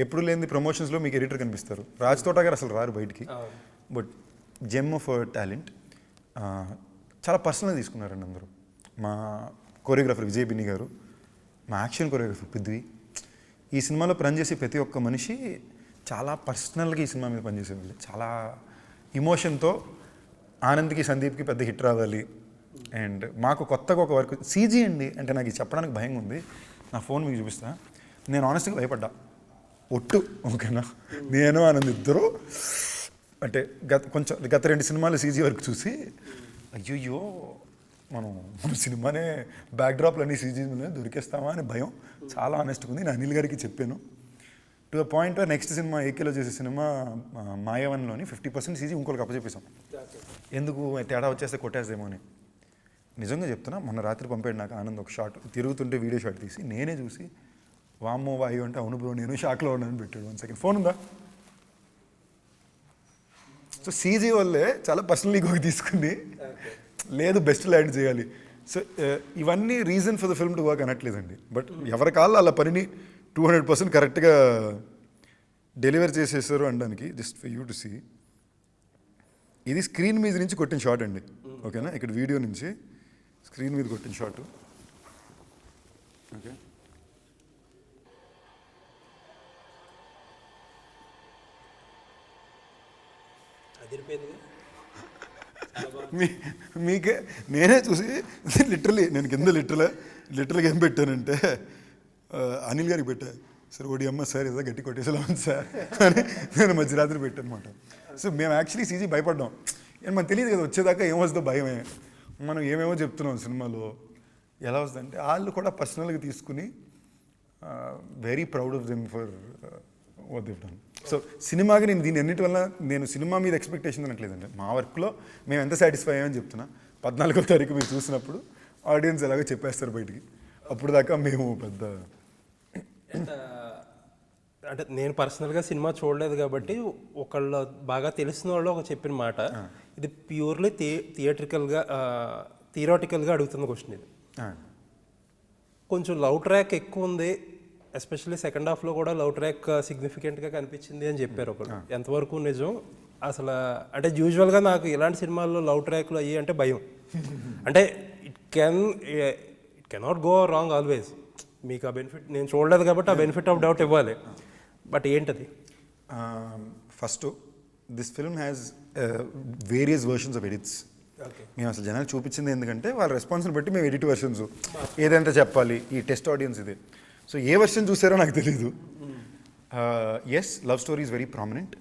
ఎప్పుడు లేని ప్రమోషన్స్లో మీకు ఎడిటర్ కనిపిస్తారు, రాజ్ తోట గారు అసలు రారు బయటికి, బట్ జెమ్ ఆఫ్ టాలెంట్. చాలా పర్సనల్గా తీసుకున్నారండి అందరూ. మా కొరియోగ్రాఫర్ విజయ్ బిన్ని గారు, మా యాక్షన్ కొరియోగ్రాఫర్ పృథ్వీ, ఈ సినిమాలో పనిచేసే ప్రతి ఒక్క మనిషి చాలా పర్సనల్గా ఈ సినిమా మీద పనిచేసేవాళ్ళు. చాలా ఇమోషన్తో ఆనంద్కి సందీప్కి పెద్ద హిట్ రావాలి, అండ్ మాకు కొత్తగా ఒక వర్క్ సీజీ అండి. అంటే నాకు చెప్పడానికి భయంగా ఉంది, నా ఫోన్ మీకు చూపిస్తా. నేను ఆనెస్ట్గా భయపడ్డా ఒట్టు, ఓకేనా. నేను ఆనంద్ ఇద్దరు అంటే గత 2 సినిమాలు సీజీ వర్క్ చూసి అయ్యో మనం సినిమానే బ్యాక్డ్రాప్లన్నీ సీజీలోనే దొరికేస్తామా అని భయం చాలా ఆనెస్ట్గా ఉంది. నేను అనిల్ గారికి చెప్పాను to the point next cinema ఏకేలో చేసే సినిమా మాయావన్లోని 50% సీజీ ఇంకోళ్ళకి అప్పచెప్పేసాం, ఎందుకు తేడా వచ్చేస్తే కొట్టేస్తామో అని. నిజంగా చెప్తున్నా, మొన్న రాత్రి పంపాడు నాకు ఆనంద్ ఒక షాట్, తిరుగుతుంటే వీడియో షాట్ తీసి నేనే చూసి వామ్మో వాయు అంటే అవును బ్రో నేను షాక్లో ఉన్నాను పెట్టాడు. 1 second ఫోన్ ఉందా. సో సీజీ వల్లే చాలా పర్సనల్ ఈగోకి తీసుకుని లేదు బెస్ట్ ల్యాండ్ చేయాలి. సో ఇవన్నీ reason for the film to work అనట్లేదండి, బట్ ఎవరి కాళ్ళు అలా పనిని 200% కరెక్ట్గా డెలివర్ చేసేసారు అనడానికి. Just for you to see ఇది స్క్రీన్ మీద నుంచి కొట్టిన షాట్ అండి, ఓకేనా? ఇక్కడ వీడియో నుంచి స్క్రీన్ మీద కొట్టిన షాట్, ఓకే? మీకే నేనే చూసి లిటరలీ నేను కింద లిటరల్గా ఏం పెట్టానంటే అనిల్ గారికి పెట్టా, సార్ ఓడి అమ్మ సార్ ఏదో గట్టి కొట్టేసేలా ఉంది సార్ అని నేను మధ్యరాత్రి పెట్టాను అనమాట. సో మేము యాక్చువల్లీ సీజీ భయపడ్డాం, మనకు తెలియదు కదా వచ్చేదాకా ఏమొస్తుందో భయమే. మనం ఏమేమో చెప్తున్నాం సినిమాలో, ఎలా వస్తుందంటే వాళ్ళు కూడా పర్సనల్గా తీసుకుని very proud of them for what they done. So సినిమాకి నేను దీని అన్నిటి వల్ల నేను సినిమా మీద ఎక్స్పెక్టేషన్ అనట్లేదండి, మా వర్క్లో మేము ఎంత సాటిస్ఫై అయ్యామని చెప్తున్నా. 14వ తారీఖు మీరు చూసినప్పుడు ఆడియన్స్ ఎలాగో చెప్పేస్తారు బయటికి, అప్పుడు దాకా మేము పెద్ద అంటే నేను పర్సనల్గా సినిమా చూడలేదు కాబట్టి ఒకళ్ళు బాగా తెలిసిన వాళ్ళు ఒక చెప్పిన మాట, ఇది ప్యూర్లీ థియరాటికల్గా అడుగుతున్న క్వశ్చన్. ఇది కొంచెం లవ్ ట్రాక్ ఎక్కువ ఉంది, ఎస్పెషల్లీ సెకండ్ హాఫ్లో కూడా లవ్ ట్రాక్ సిగ్నిఫికెంట్గా కనిపించింది అని చెప్పారు ఒకరు. ఎంతవరకు నిజం అసలు? అంటే యూజువల్గా నాకు ఇలాంటి సినిమాల్లో లవ్ ట్రాక్లు అయ్యి అంటే భయం. అంటే it cannot go wrong always. మీకు ఆ బెనిఫిట్ నేను చూడలేదు కాబట్టి ఆ బెనిఫిట్ ఆఫ్ డౌట్ ఇవ్వాలి. బట్ ఏంటది? First this film has various versions of edits. మేము అసలు జనాలు చూపించింది ఎందుకంటే వాళ్ళ రెస్పాన్స్ని బట్టి మేము ఎడిట్ వర్షన్స్ ఏదంటే చెప్పాలి, ఈ టెస్ట్ ఆడియన్స్ ఇది. సో ఏ వర్షన్ చూసారో నాకు తెలీదు. Yes, love story is very prominent,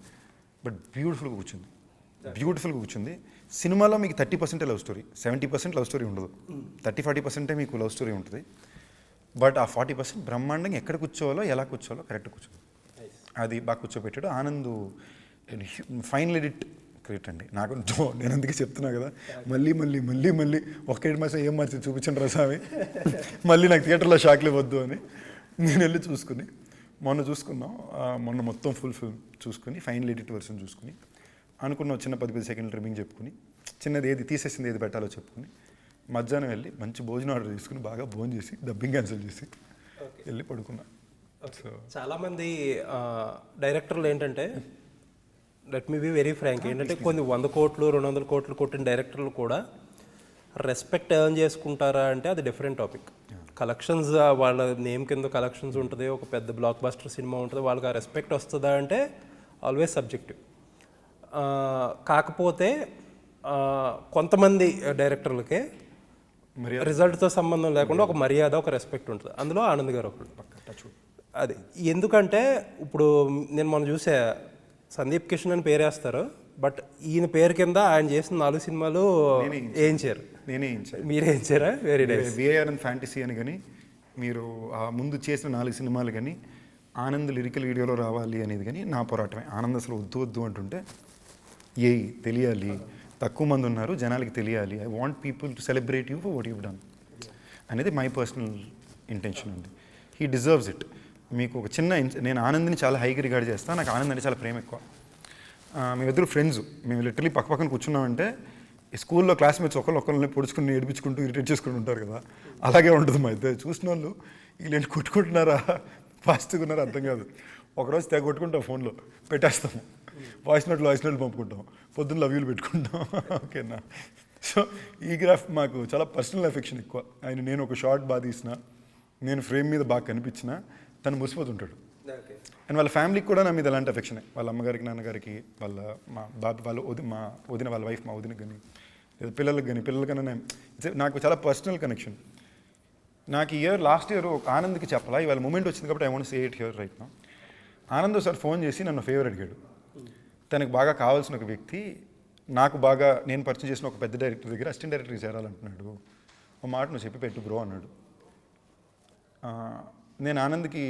but బ్యూటిఫుల్గా కూర్చుంది. సినిమాలో మీకు 30% లవ్ స్టోరీ, 70% లవ్ స్టోరీ ఉండదు. 30-40% మీకు లవ్ స్టోరీ ఉంటుంది. బట్ ఆ 40% బ్రహ్మాండంగా ఎక్కడ కూర్చోవాలో ఎలా కూర్చోవాలో కరెక్ట్ కూర్చోవాలి, అది బాగా కూర్చోబెట్టాడు. ఆనంద్ ఫైనల్ ఎడిట్ గ్రేట్ అండి. నాకు నేను అందుకే చెప్తున్నా కదా, మళ్ళీ ఒక్క మాసం ఏం మార్చి చూపించండి రా స్వామి, మళ్ళీ నాకు థియేటర్లో షాక్లు ఇవ్వద్దు అని నేను వెళ్ళి చూసుకుని చూసుకున్నాం. మొన్న మొత్తం ఫుల్ ఫిల్మ్ చూసుకుని ఫైనల్ ఎడిట్ వర్షన్ చూసుకుని అనుకున్న చిన్న 10 సెకండ్లు ట్రిమ్మింగ్ చెప్పుకుని, చిన్నది ఏది తీసేసింది ఏది పెట్టాలో చెప్పుకుని, మధ్యాహ్నం వెళ్ళి మంచి భోజనం ఆర్డర్ చేసుకుని బాగా భోజనం చేసి డబ్బింగ్ క్యాన్సిల్ చేసి వెళ్ళి పడుకున్నా. సో చాలామంది డైరెక్టర్లు ఏంటంటే, let me be very frank, ఏంటంటే కొన్ని 100 కోట్లు 200 కోట్లు కొట్టిన డైరెక్టర్లు కూడా రెస్పెక్ట్ ఎర్న్ చేసుకుంటారా అంటే అది డిఫరెంట్ టాపిక్. కలెక్షన్స్ వాళ్ళ నేమ్ కింద కలెక్షన్స్ ఉంటుంది, ఒక పెద్ద బ్లాక్ బస్టర్ సినిమా ఉంటుంది, వాళ్ళకి ఆ రెస్పెక్ట్ వస్తుందా అంటే ఆల్వేస్ సబ్జెక్టివ్. కాకపోతే కొంతమంది డైరెక్టర్లకే రిజల్ట్తో సంబంధం లేకుండా ఒక మర్యాద, ఒక రెస్పెక్ట్ ఉంటుంది. అందులో ఆనంద్ గారు ఒకడు. అది ఎందుకంటే ఇప్పుడు నేను మనం చూసే సందీప్ కిషన్ అని పేరేస్తారు, బట్ ఈయన పేరు కింద ఆయన చేసిన 4 సినిమాలు వేయించారు. మీరే వేయించారా? Very nice. VIR and fantasy అని కానీ మీరు ఆ ముందు చేసిన 4 సినిమాలు కానీ ఆనంద్ లిరికల్ వీడియోలో రావాలి అనేది కానీ నా పోరాటమే. ఆనంద్ అసలు వద్దు అంటుంటే తెలియాలి, తక్కువ మంది ఉన్నారు, జనాలకి తెలియాలి, I want people to celebrate you for what you done అనేది మై పర్సనల్ ఇంటెన్షన్ ఉంది. He deserves it. మీకు ఒక చిన్న నేను ఆనంద్ని చాలా హైగా రిగార్డ్ చేస్తాను, నాకు ఆనంద్ అంటే చాలా ప్రేమ ఎక్కువ. మేమిద్దరు ఫ్రెండ్స్, మేము లిటరలీ పక్కన కూర్చున్నామంటే స్కూల్లో క్లాస్మేట్స్ ఒకరిని పొడుచుకుని ఏడిపించుకుంటూ ఇరిటేట్ చేసుకుంటూ ఉంటారు కదా, అలాగే ఉంటుంది మా ఇద్దరు. చూసిన వాళ్ళు వీళ్ళు కొట్టుకుంటున్నారా ఫాస్ట్గా ఉన్నారా అర్థం కాదు. ఒకరోజు తెగ కొట్టుకుంటాం, ఫోన్లో పెట్టేస్తాము, వాయిస్ నోట్లు పంపుకుంటాం, పొద్దున్న లవ్యూలు పెట్టుకుంటాం. ఓకేనా? సో ఈ గ్రాఫ్ మాకు చాలా పర్సనల్ ఎఫెక్షన్ ఎక్కువ. నేను ఒక షార్ట్ బాగా తీసిన, నేను ఫ్రేమ్ మీద బాగా కనిపించిన తను ముసిపోతుంటాడు. అండ్ వాళ్ళ ఫ్యామిలీకి కూడా నా మీద ఎలాంటి ఎఫెక్షనే, వాళ్ళ అమ్మగారికి నాన్నగారికి, మా వదిన వాళ్ళ వైఫ్, మా వదినకి కానీ లేదా పిల్లలకన్నా నాకు చాలా పర్సనల్ కనెక్షన్. నాకు లాస్ట్ ఇయర్ ఒక ఆనంద్కి చెప్పాలా, ఇవాళ మూమెంట్ వచ్చింది కాబట్టి I want say it here right now. Anand sir phone చేసి నన్ను ఫేవర్ అడిగాడు. తనకు బాగా కావాల్సిన ఒక వ్యక్తి, నాకు బాగా నేను పరిచయం చేసిన ఒక పెద్ద డైరెక్టర్ దగ్గర అసిస్టెంట్ డైరెక్టర్కి చేరాలంటున్నాడు, ఒక మాట నువ్వు చెప్పి పెట్టు బ్రో అన్నాడు. నేను ఆనంద్కి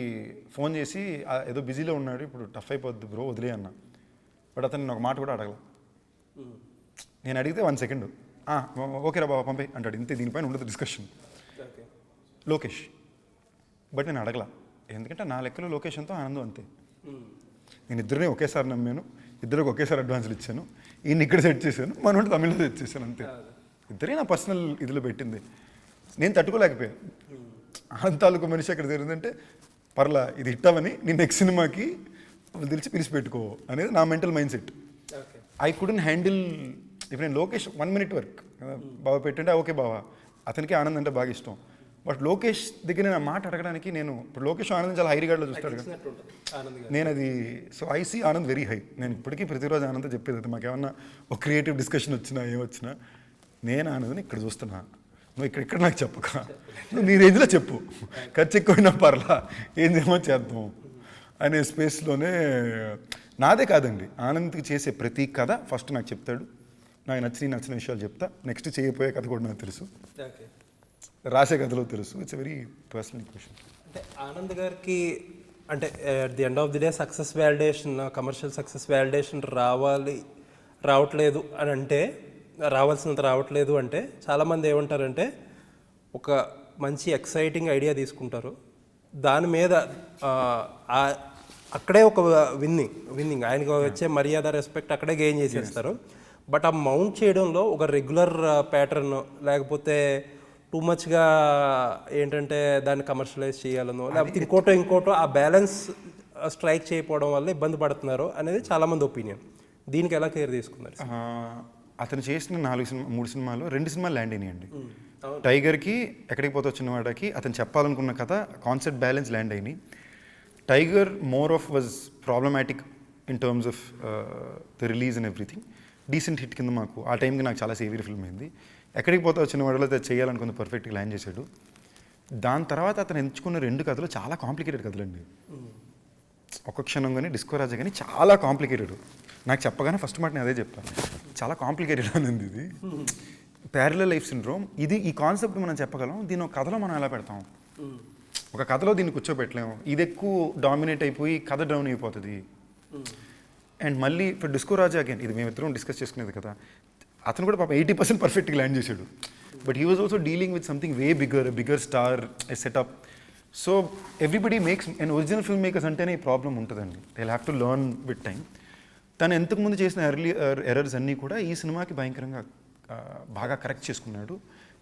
ఫోన్ చేసి ఏదో బిజీలో ఉన్నాడు, ఇప్పుడు టఫ్ అయిపోద్ది బ్రో వదిలే అన్నా. బట్ అతను నేను ఒక మాట కూడా అడగల. నేను అడిగితే 1 సెకండ్ ఓకే రా బాబా పంపే అంటాడు, ఇంతే, దీనిపైన ఉండదు డిస్కషన్. లోకేష్. బట్ నేను అడగల, ఎందుకంటే నా లెక్కలో లోకేషన్తో ఆనందం అంతే. నేను ఇద్దరిని ఒకేసారి నమ్మాను, ఇద్దరికి ఒకేసారి అడ్వాన్స్లు ఇచ్చాను, ఈయన ఇక్కడ సెట్ చేశాను, మన తమిళలో సెట్ చేశాను అంతే. ఇద్దరే నా పర్సనల్ ఇదిలో పెట్టింది. నేను తట్టుకోలేకపోయాను. అంతాలకు మనిషి అక్కడ జరిగిందంటే పర్లా ఇది హిట్ అవని నీ నెక్స్ట్ సినిమాకి తెలిసి పిలిచి పెట్టుకో అనేది నా mental mind set. I couldn't handle ఇప్పుడు నేను లోకేష్ 1 minute వర్క్ బావ పెట్టంటే ఓకే బావ, అతనికి ఆనంద్ అంటే బాగా ఇష్టం. బట్ లోకేష్ దగ్గర నేను ఆ మాట అడగడానికి నేను ఇప్పుడు లోకేష్ ఆనంద్ చాలా హై రిగార్డ్లో చూస్తాడు కదా, నేను అది so I see Anand very high. నేను ఇప్పటికీ ప్రతిరోజు ఆనంద్ చెప్పేది అది, మాకేమన్నా ఒక క్రియేటివ్ డిస్కషన్ వచ్చినా ఏమొచ్చినా నేను ఆనంద్ని ఇక్కడ చూస్తున్నా, నువ్వు ఇక్కడ నాకు చెప్పక, నువ్వు నీ రేంజ్లో చెప్పు, ఖర్చు ఎక్కువైనా పర్లా ఏందేమో చేద్దాం అనే స్పేస్లోనే. నాదే కాదండి, ఆనంద్కి చేసే ప్రతి కథ ఫస్ట్ నాకు చెప్తాడు, నాకు నచ్చిన విషయాలు చెప్తా, నెక్స్ట్ చేయబోయే కథ కూడా నాకు తెలుసు, రాసే కథలో తెలుసు. It's very personal question. అంటే ఆనంద్ గారికి అంటే at the end of the day success validation, commercial success validation రావట్లేదు అని అంటే, రావాల్సినంత రావట్లేదు అంటే చాలామంది ఏమంటారంటే ఒక మంచి ఎక్సైటింగ్ ఐడియా తీసుకుంటారు, దాని మీద అక్కడే ఒక విన్నింగ్ ఆయనకు వచ్చే మర్యాద రెస్పెక్ట్ అక్కడే గెయిన్ చేసేస్తారు. బట్ ఆ మౌంట్ చేయడంలో ఒక రెగ్యులర్ ప్యాటర్న్ లేకపోతే టూ మచ్గా ఏంటంటే దాన్ని కమర్షియలైజ్ చేయాలనో లేకపోతే ఇంకోటో ఆ బ్యాలెన్స్ స్ట్రైక్ చేయకపోవడం వల్ల ఇబ్బంది పడుతున్నారు అనేది చాలామంది ఒపీనియన్. దీనికి ఎలా కేర్ తీసుకున్నారు? అతను చేసిన 3 సినిమాలు 2 సినిమాలు ల్యాండ్ అయినాయండి. టైగర్కి ఎక్కడికి పోతే వచ్చిన వాడికి అతను చెప్పాలనుకున్న కథ కాన్సెప్ట్ బ్యాలెన్స్ ల్యాండ్ అయినాయి. Tiger more of was problematic in terms of the release and everything. Decent hit కింద మాకు ఆ టైంకి నాకు చాలా సేవియర్ ఫిల్మ్ అయింది. ఎక్కడికి పోతే వచ్చిన వాడిలో అది చేయాలనుకున్న పర్ఫెక్ట్గా ల్యాండ్ చేశాడు. దాని తర్వాత అతను ఎంచుకున్న 2 కథలు చాలా కాంప్లికేటెడ్ కథలండి. ఒక క్షణం కానీ డిస్కో రాజా కానీ చాలా కాంప్లికేటెడ్. నాకు చెప్పగానే ఫస్ట్ మాట నేను అదే చెప్తాను, చాలా కాంప్లికేటెడ్ అనేది ఇది. ప్యారలల్ లైఫ్ సిండ్రోమ్ ఇది. ఈ కాన్సెప్ట్ మనం చెప్పగలం, దీని ఒక కథలో మనం ఎలా పెడతాం? ఒక కథలో దీన్ని కూర్చోబెట్టలేము, ఇది ఎక్కువ డామినేట్ అయిపోయి కథ డౌన్ అయిపోతుంది. అండ్ మళ్ళీ ఇప్పుడు డిస్కో రాజా అగైన్ ఇది మేమిద్దరం డిస్కస్ చేసుకునేది కదా, అతను కూడా పాప 80% పర్ఫెక్ట్గా ల్యాండ్ చేశాడు. But he was also dealing with something way bigger star a setup. So everybody makes and original film makers అంటేనే ఈ ప్రాబ్లం ఉంటుందండి, they have to learn with time. తను ఎంతకుముందు చేసిన ఎర్రర్స్ అన్నీ కూడా ఈ సినిమాకి భయంకరంగా బాగా కరెక్ట్ చేసుకున్నాడు,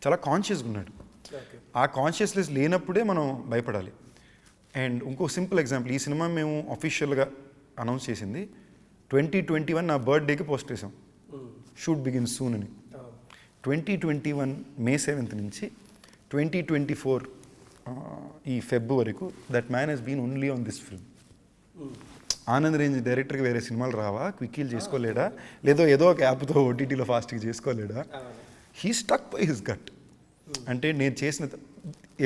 చాలా కాన్షియస్గా ఉన్నాడు. ఆ కాన్షియస్నెస్ లేనప్పుడే మనం భయపడాలి. అండ్ ఇంకో సింపుల్ ఎగ్జాంపుల్, ఈ సినిమా మేము అఫీషియల్గా అనౌన్స్ చేసింది 2021 నా బర్త్డేకి పోస్ట్ చేసాం, షూట్ బిగిన్ సూన్ అని. 2021 May 7th నుంచి 2024 ఈ ఫెబ్ వరకు that man he's been only on this film. Anand range డైరెక్టర్కి వేరే సినిమాలు రావా, క్విక్కీలు చేసుకోలేడా, ఏదో ఒక యాప్తో ఓటీటీలో ఫాస్ట్గా చేసుకోలేడా? He stuck by his gut. అంటే నేను చేసిన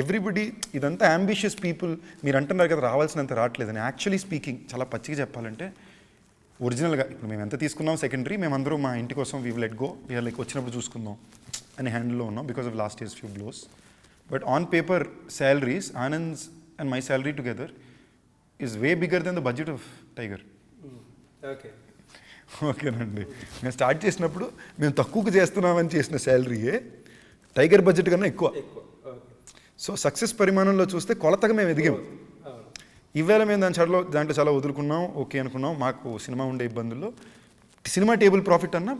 ఎవ్రీబడి ఇదంతా అంబిషియస్ పీపుల్. మీరు అంటున్నారు కదా రావాల్సినంత రావట్లేదని. యాక్చువల్లీ స్పీకింగ్ చాలా పచ్చిగా చెప్పాలంటే ఒరిజినల్గా ఇప్పుడు మేము ఎంత తీసుకున్నాం సెకండరీ, మేమందరూ మా ఇంటి కోసం we let go, we're like వచ్చినప్పుడు చూసుకుందాం అని హ్యాండిల్లో ఉన్నాం because of last years few blows. But on paper salaries Anand's and my salary together is way bigger than the budget of Tiger. ఓకేనండి, మేము స్టార్ట్ చేసినప్పుడు మేము తక్కువకు చేస్తున్నామని చేసిన శాలరీయే టైగర్ బడ్జెట్ కన్నా ఎక్కువ. సో సక్సెస్ పరిమాణంలో చూస్తే కొలతగా మేము ఎదిగాం. ఈవేళ మేము దాంట్లో చాలా వదులుకున్నాం, ఓకే అనుకున్నాం. మాకు సినిమా ఉండే ఇబ్బందుల్లో సినిమా టేబుల్ ప్రాఫిట్ అన్నా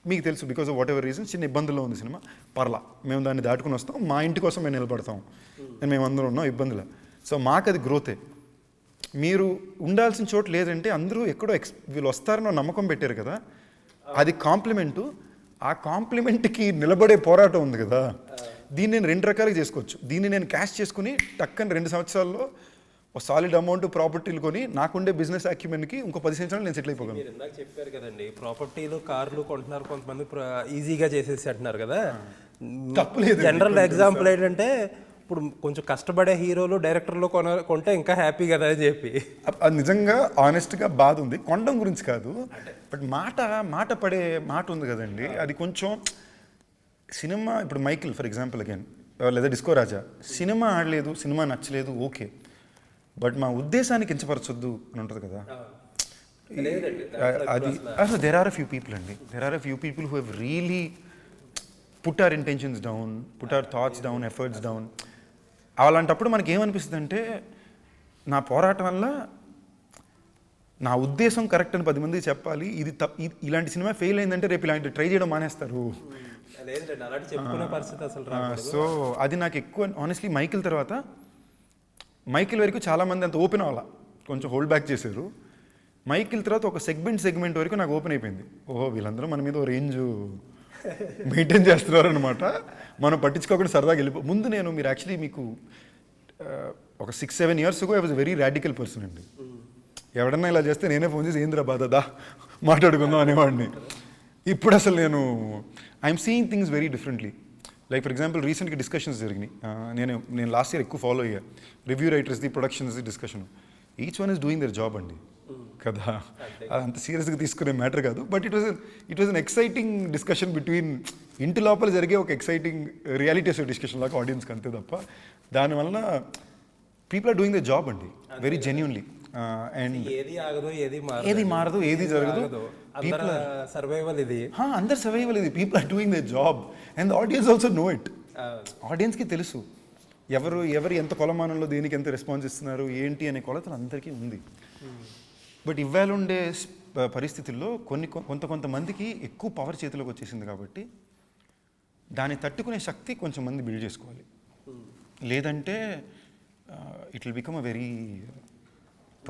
మీకు తెలుసు, because of what ever reason చిన్న ఇబ్బందుల్లో ఉంది సినిమా. పర్లా మేము దాన్ని దాటుకుని వస్తాం, మా ఇంటి కోసం మేము నిలబడతాం అని మేము అందరం ఉన్నాం ఇబ్బందులు. సో మాకు అది గ్రోతే. మీరు ఉండాల్సిన చోటు లేదంటే అందరూ ఎక్కడో వీళ్ళు వస్తారనో నమ్మకం పెట్టారు కదా, అది కాంప్లిమెంటు. ఆ కాంప్లిమెంట్కి నిలబడే పోరాటం ఉంది కదా, దీన్ని నేను 2 రకాలుగా చేసుకోవచ్చు. దీన్ని నేను క్యాష్ చేసుకుని టక్కని 2 సంవత్సరాల్లో ఒక సాలిడ్ అమౌంట్ ప్రాపర్టీలు కొని నాకుండే బిజినెస్ అక్యుమెంట్కి ఇంకో 10 సంవత్సరాలు నేను సెటిల్ అయిపోగలను. మీరు ఇందాక చెప్పారు కదండి, ప్రాపర్టీలు కార్లు కొంటున్నారు కొంతమంది, ఈజీగా చేసేసి అంటున్నారు కదా, తప్పులేదు. జనరల్ ఎగ్జాంపుల్ ఏంటంటే ఇప్పుడు కొంచెం కష్టపడే హీరోలు డైరెక్టర్లు కొంటే ఇంకా హ్యాపీ కదా అని చెప్పి. అది నిజంగా ఆనెస్ట్గా బాధ ఉంది, కొనడం గురించి కాదు. బట్ మాట పడే మాట ఉంది కదండి, అది కొంచెం సినిమా. ఇప్పుడు మైకిల్ ఫర్ ఎగ్జాంపుల్ అగైన్, లేదా డిస్కో రాజా, సినిమా ఆడలేదు, సినిమా నచ్చలేదు, ఓకే, బట్ మా ఉద్దేశాన్ని కించపరచొద్దు అని ఉంటుంది కదా. అది అసలు there are a few people అండి, there are a few people who have really put our intentions down, put our thoughts down, efforts down. అలాంటప్పుడు మనకి ఏమనిపిస్తుంది అంటే, నా పోరాటం వల్ల నా ఉద్దేశం కరెక్ట్ అని 10 మందికి చెప్పాలి. ఇది ఇలాంటి సినిమా ఫెయిల్ అయిందంటే రేపు ఇలాంటి ట్రై చేయడం మానేస్తారు. సో అది నాకు ఎక్కువ ఆనెస్ట్లీ మైకిల్ తర్వాత, మైకిల్ వరకు చాలామంది అంత ఓపెన్ అవ్వాల, కొంచెం హోల్డ్ బ్యాక్ చేశారు. మైకిల్ తర్వాత ఒక సెగ్మెంట్ వరకు నాకు ఓపెన్ అయిపోయింది. ఓహో, వీళ్ళందరూ మన మీద ఓ రేంజ్ మెయింటైన్ చేస్తున్నారు అనమాట. మనం పట్టించుకోకుండా సరదాగా ముందు మీరు యాక్చువల్లీ మీకు ఒక 6-7 years ago I was very radical person అండి. ఎవడన్నా ఇలా చేస్తే నేనే ఫోన్ చేసి ఏంద్రా బాధదా మాట్లాడుకుందాం అనేవాడిని. ఇప్పుడు అసలు I'm seeing things very differently. Like for example రీసెంట్గా డిస్కషన్స్ జరిగినాయి. నేను లాస్ట్ ఇయర్ ఎక్కువ ఫాలో అయ్యా రివ్యూ రైటర్స్ది, ప్రొడక్షన్స్ది discussion. Each one is doing their job అండి కదా. అంత సీరియస్గా తీసుకునే మ్యాటర్ కాదు. But it was an exciting discussion between ఇంటి లోపల జరిగే ఒక ఎక్సైటింగ్ రియాలిటీ షో డిస్కషన్ లాగా ఆడియన్స్కి అంతే తప్ప దానివల్ల people are doing the job అండి వెరీ జెన్యూన్లీ. అండ్ ఏది మారదు, ఏది జరగదు. సర్వైవల్ ఇది, అందరు సర్వైవల్ ఇది. People are doing the job and the audience also know it. ఆడియన్స్కి తెలుసు ఎవరు ఎంత కొలమానంలో దేనికి ఎంత రెస్పాన్స్ ఇస్తున్నారు ఏంటి అనే కొలతలు అందరికీ ఉంది. బట్ ఇవాళ ఉండే పరిస్థితుల్లో కొంతమందికి ఎక్కువ పవర్ చేతిలోకి వచ్చేసింది కాబట్టి దాన్ని తట్టుకునే శక్తి కొంచెం మంది బిల్డ్ చేసుకోవాలి. లేదంటే it will become a very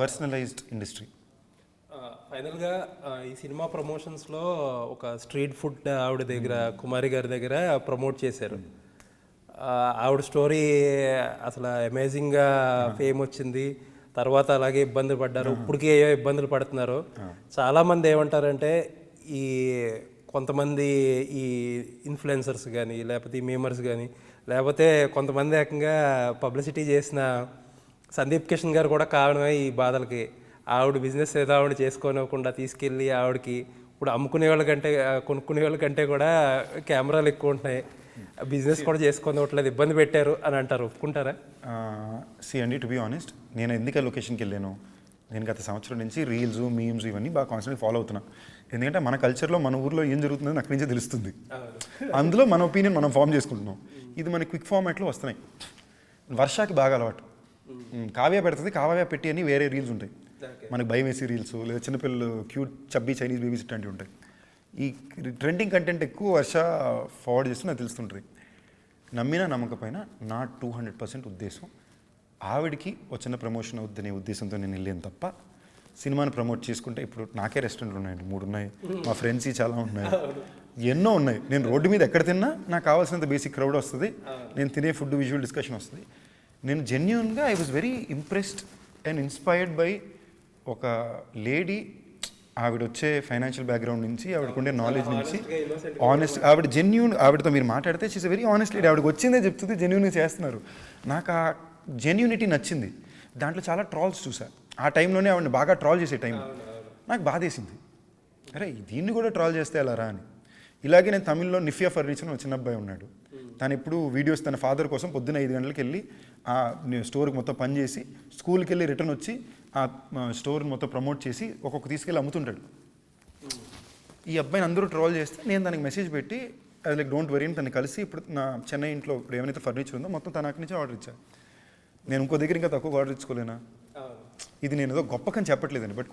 personalised industry. ఫైనల్గా ఈ సినిమా ప్రమోషన్స్లో ఒక స్ట్రీట్ ఫుడ్ ఆవిడ దగ్గర, కుమారి గారి దగ్గర ప్రమోట్ చేశారు. ఆవిడ స్టోరీ అసలు అమేజింగ్గా ఫేమ్ వచ్చింది. తర్వాత అలాగే ఇబ్బందులు పడ్డారు, ఇప్పటికీ ఏవో ఇబ్బందులు పడుతున్నారు. చాలామంది ఏమంటారంటే ఈ కొంతమంది ఈ ఇన్ఫ్లుయెన్సర్స్ కానీ లేకపోతే ఈ మేమర్స్ కానీ లేకపోతే కొంతమంది ఏకంగా పబ్లిసిటీ చేసిన సందీప్ కిషన్ గారు కూడా కారణమే ఈ బాధలకి. ఆవిడ బిజినెస్ ఏదో ఆవిడ చేసుకోనివ్వకుండా తీసుకెళ్ళి ఆవిడకి ఇప్పుడు అమ్ముకునే వాళ్ళకంటే కొనుక్కునే వాళ్ళకంటే కూడా కెమెరాలు ఎక్కువ ఉంటున్నాయి, బిజినెస్ కూడా చేసుకోనివ్వట్లేదు, ఇబ్బంది పెట్టారు అని అంటారు. ఒప్పుకుంటారా? అండి, టు బీ ఆనెస్ట్, నేను ఎందుకు లొకేషన్కి వెళ్ళాను, నేను గత సంవత్సరం నుంచి రీల్స్, మీమ్స్ ఇవన్నీ బాగా కాన్స్టెంట్గా ఫాలో అవుతున్నా. ఎందుకంటే మన కల్చర్లో మన ఊర్లో ఏం జరుగుతుందో అక్కడి నుంచే తెలుస్తుంది. అందులో మన ఒపీనియన్ మనం ఫామ్ చేసుకుంటున్నాం. ఇది మన క్విక్ ఫార్మాట్లో వస్తున్నాయి. వర్షాకి బాగా అలవాటు. కావ్య పెడుతుంది, కావ్య పెట్టి అని వేరే రీల్స్ ఉంటాయి. మనకు భయం వేసి రీల్స్, లేదా చిన్నపిల్లలు క్యూట్ చబ్బీ చైనీస్ బేబీస్ ఇట్లాంటివి ఉంటాయి. ఈ ట్రెండింగ్ కంటెంట్ ఎక్కువ వర్ష ఫార్వర్డ్ చేస్తూ నాకు తెలుస్తుంటుంది. నమ్మినా నమ్మకపోయినా నా 200% ఉద్దేశం ఆవిడికి వచ్చిన ప్రమోషన్ అవుద్దనే ఉద్దేశంతో నేను వెళ్ళాను తప్ప సినిమాని ప్రమోట్ చేసుకుంటే ఇప్పుడు నాకే రెస్టారెంట్లు ఉన్నాయండి, 3 ఉన్నాయి, మా ఫ్రెండ్స్ చాలా ఉన్నాయి, ఎన్నో ఉన్నాయి. నేను రోడ్డు మీద ఎక్కడ తిన్నా నాకు కావాల్సినంత బేసిక్ క్రౌడ్ వస్తుంది, నేను తినే ఫుడ్ విజువల్ డిస్కషన్ వస్తుంది. నేను జెన్యూన్గా I was very impressed and inspired by ఒక లేడీ. ఆవిడ వచ్చే ఫైనాన్షియల్ బ్యాక్గ్రౌండ్ నుంచి, ఆవిడకుండే నాలెడ్జ్ నుంచి, ఆనెస్ట్, ఆవిడ జెన్యూన్. ఆవిడతో మీరు మాట్లాడితే షీస్ వెరీ ఆనెస్ట్ లేడీ. ఆవిడకి వచ్చిందే చెప్తుంది, జెన్యూన్గా చేస్తున్నారు. నాకు ఆ జెన్యూనిటీ నచ్చింది. దాంట్లో చాలా ట్రాల్స్ చూసా. ఆ టైంలోనే ఆవిడని బాగా ట్రాల్ చేసే టైం నాకు బాధేసింది. అరే దీన్ని కూడా ట్రాల్ చేస్తే ఎలా రా అని. ఇలాగే నేను తమిళ్లో నిఫియా ఫర్నిచర్ ఒక చిన్న అబ్బాయి ఉన్నాడు. తను ఎప్పుడు వీడియోస్ తన ఫాదర్ కోసం పొద్దున్న 5 గంటలకు వెళ్ళి ఆ స్టోర్కి మొత్తం పని చేసి స్కూల్కి వెళ్ళి రిటర్న్ వచ్చి ఆ స్టోర్ని మొత్తం ప్రమోట్ చేసి ఒక్కొక్క తీసుకెళ్ళి అమ్ముతుంటాడు. ఈ అబ్బాయిని అందరూ ట్రోల్ చేస్తే నేను దానికి మెసేజ్ పెట్టి అది లైక్ డోంట్ వరీ అని తను కలిసి ఇప్పుడు నా చెన్నై ఇంట్లో ఇప్పుడు ఏమైతే ఫర్నిచర్ ఉందో మొత్తం తన అక్కడి నుంచి ఆర్డర్ ఇచ్చాను. నేను ఇంకో దగ్గర ఇంకా తక్కువ ఆర్డర్ ఇచ్చుకోలేనా? ఇది నేను ఏదో గొప్పకని చెప్పట్లేదండి. బట్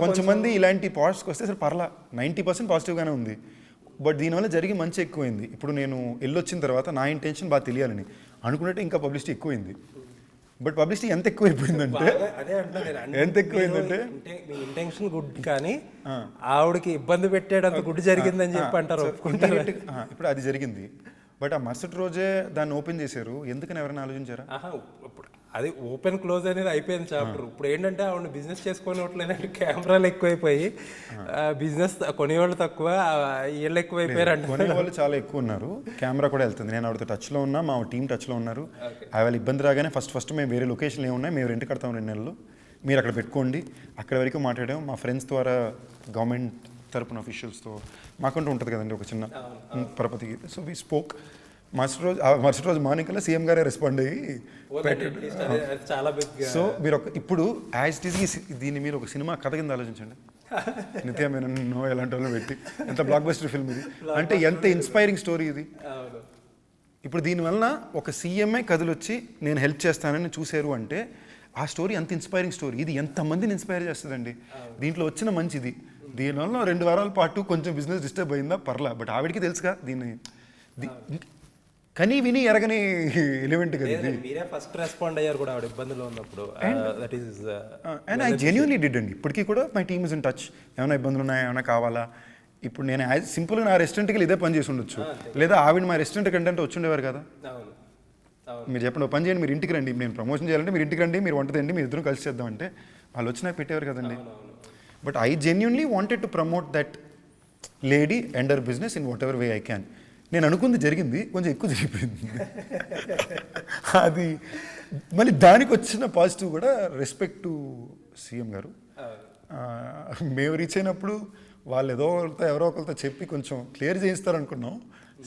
కొంచెంమంది ఇలాంటి పాజిటివ్స్కి వస్తే అసలు పర్లా 90% పాజిటివ్గానే ఉంది. బట్ దీనివల్ల జరిగి మంచి ఎక్కువైంది. ఇప్పుడు నేను వెళ్ళొచ్చిన తర్వాత నా ఇంటెన్షన్ బాగా తెలియాలని అనుకున్నట్టు ఇంకా పబ్లిసిటీ ఎక్కువైంది. బట్ పబ్లిసిటీ ఎంత ఎక్కువైపోయిందంటే ఎంత ఎక్కువైందంటే మీ ఇంటెన్షన్ గుడ్ కానీ ఆవిడకి ఇబ్బంది పెట్టేటంత గుడ్ జరిగిందని చెప్పి అంటారు. ఇప్పుడు అది జరిగింది. బట్ ఆ మరుసటి రోజే దాన్ని ఓపెన్ చేశారు. ఎందుకని ఎవరైనా ఆలోచించారా? ఇప్పుడు అది ఓపెన్ క్లోజ్ అనేది అయిపోయింది చాప్టర్. ఇప్పుడు ఏంటంటే ఆవిడ బిజినెస్ చేసుకోనివ్వట్లేదంటే కెమెరాలు ఎక్కువైపోయి బిజినెస్ కొనేవాళ్ళు తక్కువ, వీళ్ళు ఎక్కువైపోయారు అంటే కొనేవాళ్ళు చాలా ఎక్కువ ఉన్నారు. కెమెరా కూడా వెళ్తుంది. నేను ఆవిడతో టచ్లో ఉన్నా, మా టీం టచ్లో ఉన్నారు. వాళ్ళ ఇబ్బంది రాగానే ఫస్ట్ మేము వేరే లొకేషన్లు ఏమున్నాయి, మేము రెంట్ కడతాం 2 నెలలు, మీరు అక్కడ పెట్టుకోండి. అక్కడ వరకు మాట్లాడాం. మా ఫ్రెండ్స్ ద్వారా గవర్నమెంట్ తరపున అఫీషియల్స్తో మాకంటూ ఉంటుంది కదండి ఒక చిన్న పరపతికి. So we spoke. మరుసటి రోజు మార్నింగ్ కల్లా సీఎం గారే రెస్పాండ్ అయ్యి చాలా. సో మీరు ఇప్పుడు యాజ్ ఇట్ ఈజ్ దీన్ని మీరు ఒక సినిమా కథ కింద ఆలోచించండి. నిత్య మేనన్నో ఎలాంటి వాళ్ళు పెట్టి ఎంత బ్లాక్ బస్టర్ ఫిల్మ్ ఇది, అంటే ఎంత ఇన్స్పైరింగ్ స్టోరీ ఇది. ఇప్పుడు దీనివల్ల ఒక సీఎంఏ కథలొచ్చి నేను హెల్ప్ చేస్తానని చూశారు అంటే ఆ స్టోరీ అంత ఇన్స్పైరింగ్ స్టోరీ. ఇది ఎంతమందిని ఇన్స్పైర్ చేస్తుందండి. దీంట్లో వచ్చిన మంచిది. దీనివల్ల 2 వారాల పాటు కొంచెం బిజినెస్ డిస్టర్బ్ అయిందా పర్లా. బట్ ఆవిడికి తెలుసుగా దీన్ని కనీ విని ఎరగని ఎలిమెంట్ కదా ఇది. మీరే ఫస్ట్ రెస్పాండ్ అయ్యారు కూడా ఆవిడ ఇబ్బందులు ఉన్నప్పుడు. That is and I genuinely did అండి. ఇప్పటికీ కూడా my team is in touch. ఏమైనా ఇబ్బందులు ఉన్నాయా, ఏమైనా కావాలా. ఇప్పుడు నేను సింపుల్గా నా రెస్టారెంట్కి ఇదే పని చేసి ఉండొచ్చు, లేదా ఆవిడ మా రెస్టారెంట్ కంటే వచ్చి ఉండేవారు కదా. మీరు చెప్పండి, ఒక పని చేయండి, మీరు ఇంటికి రండి, నేను ప్రమోషన్ చేయాలంటే మీరు ఇంటికి రండి, మీరు వంట తిండి, మీరు ఇద్దరు కలిసి చేద్దామంటే వాళ్ళు వచ్చి నాకు పెట్టేవారు కదండి. But I genuinely wanted to promote that lady and her business in what ever way I can. నేను అనుకుంది జరిగింది, కొంచెం ఎక్కువ జరిగిపోయింది. అది మళ్ళీ దానికి వచ్చిన పాజిటివ్ కూడా రెస్పెక్ట్ టు సీఎం గారు. మేము రీచ్ అయినప్పుడు వాళ్ళు ఎవరో ఒకరితో చెప్పి కొంచెం క్లియర్ చేయిస్తారనుకున్నాం.